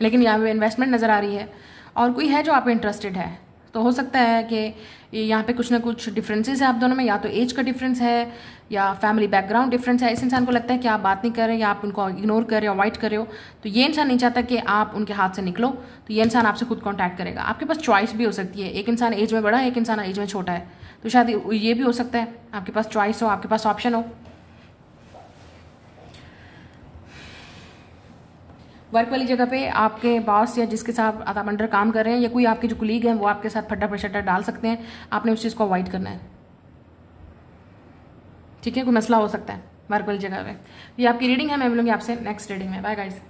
लेकिन यहाँ पे इन्वेस्टमेंट नज़र आ रही है। और कोई है जो आप इंटरेस्टेड है, तो हो सकता है कि यहाँ पे कुछ ना कुछ डिफरेंसेस है आप दोनों में, या तो एज का डिफरेंस है या फैमिली बैकग्राउंड डिफरेंस है। इस इंसान को लगता है कि आप बात नहीं कर रहे, या आप उनको इग्नोर कर रहे हो, अवॉइड कर रहे हो, तो ये इंसान नहीं चाहता कि आप उनके हाथ से निकलो, तो ये इंसान आपसे खुद कॉन्टैक्ट करेगा। आपके पास चॉइस भी हो सकती है, एक इंसान एज में बड़ा है, एक इंसान एज में छोटा है, तो शायद ये भी हो सकता है आपके पास चॉइस हो, आपके पास ऑप्शन हो। वर्क वाली जगह पे आपके बॉस या जिसके साथ आप अंडर काम कर रहे हैं, या कोई आपके जो कुलीग हैं वो आपके साथ फट्टा प्रशट्टा डाल सकते हैं, आपने उस चीज़ को अवॉइड करना है, ठीक है। कोई मसला हो सकता है वर्क वाली जगह पे। ये आपकी रीडिंग है, मैं मिलूंगी आपसे नेक्स्ट रीडिंग में। Bye guys.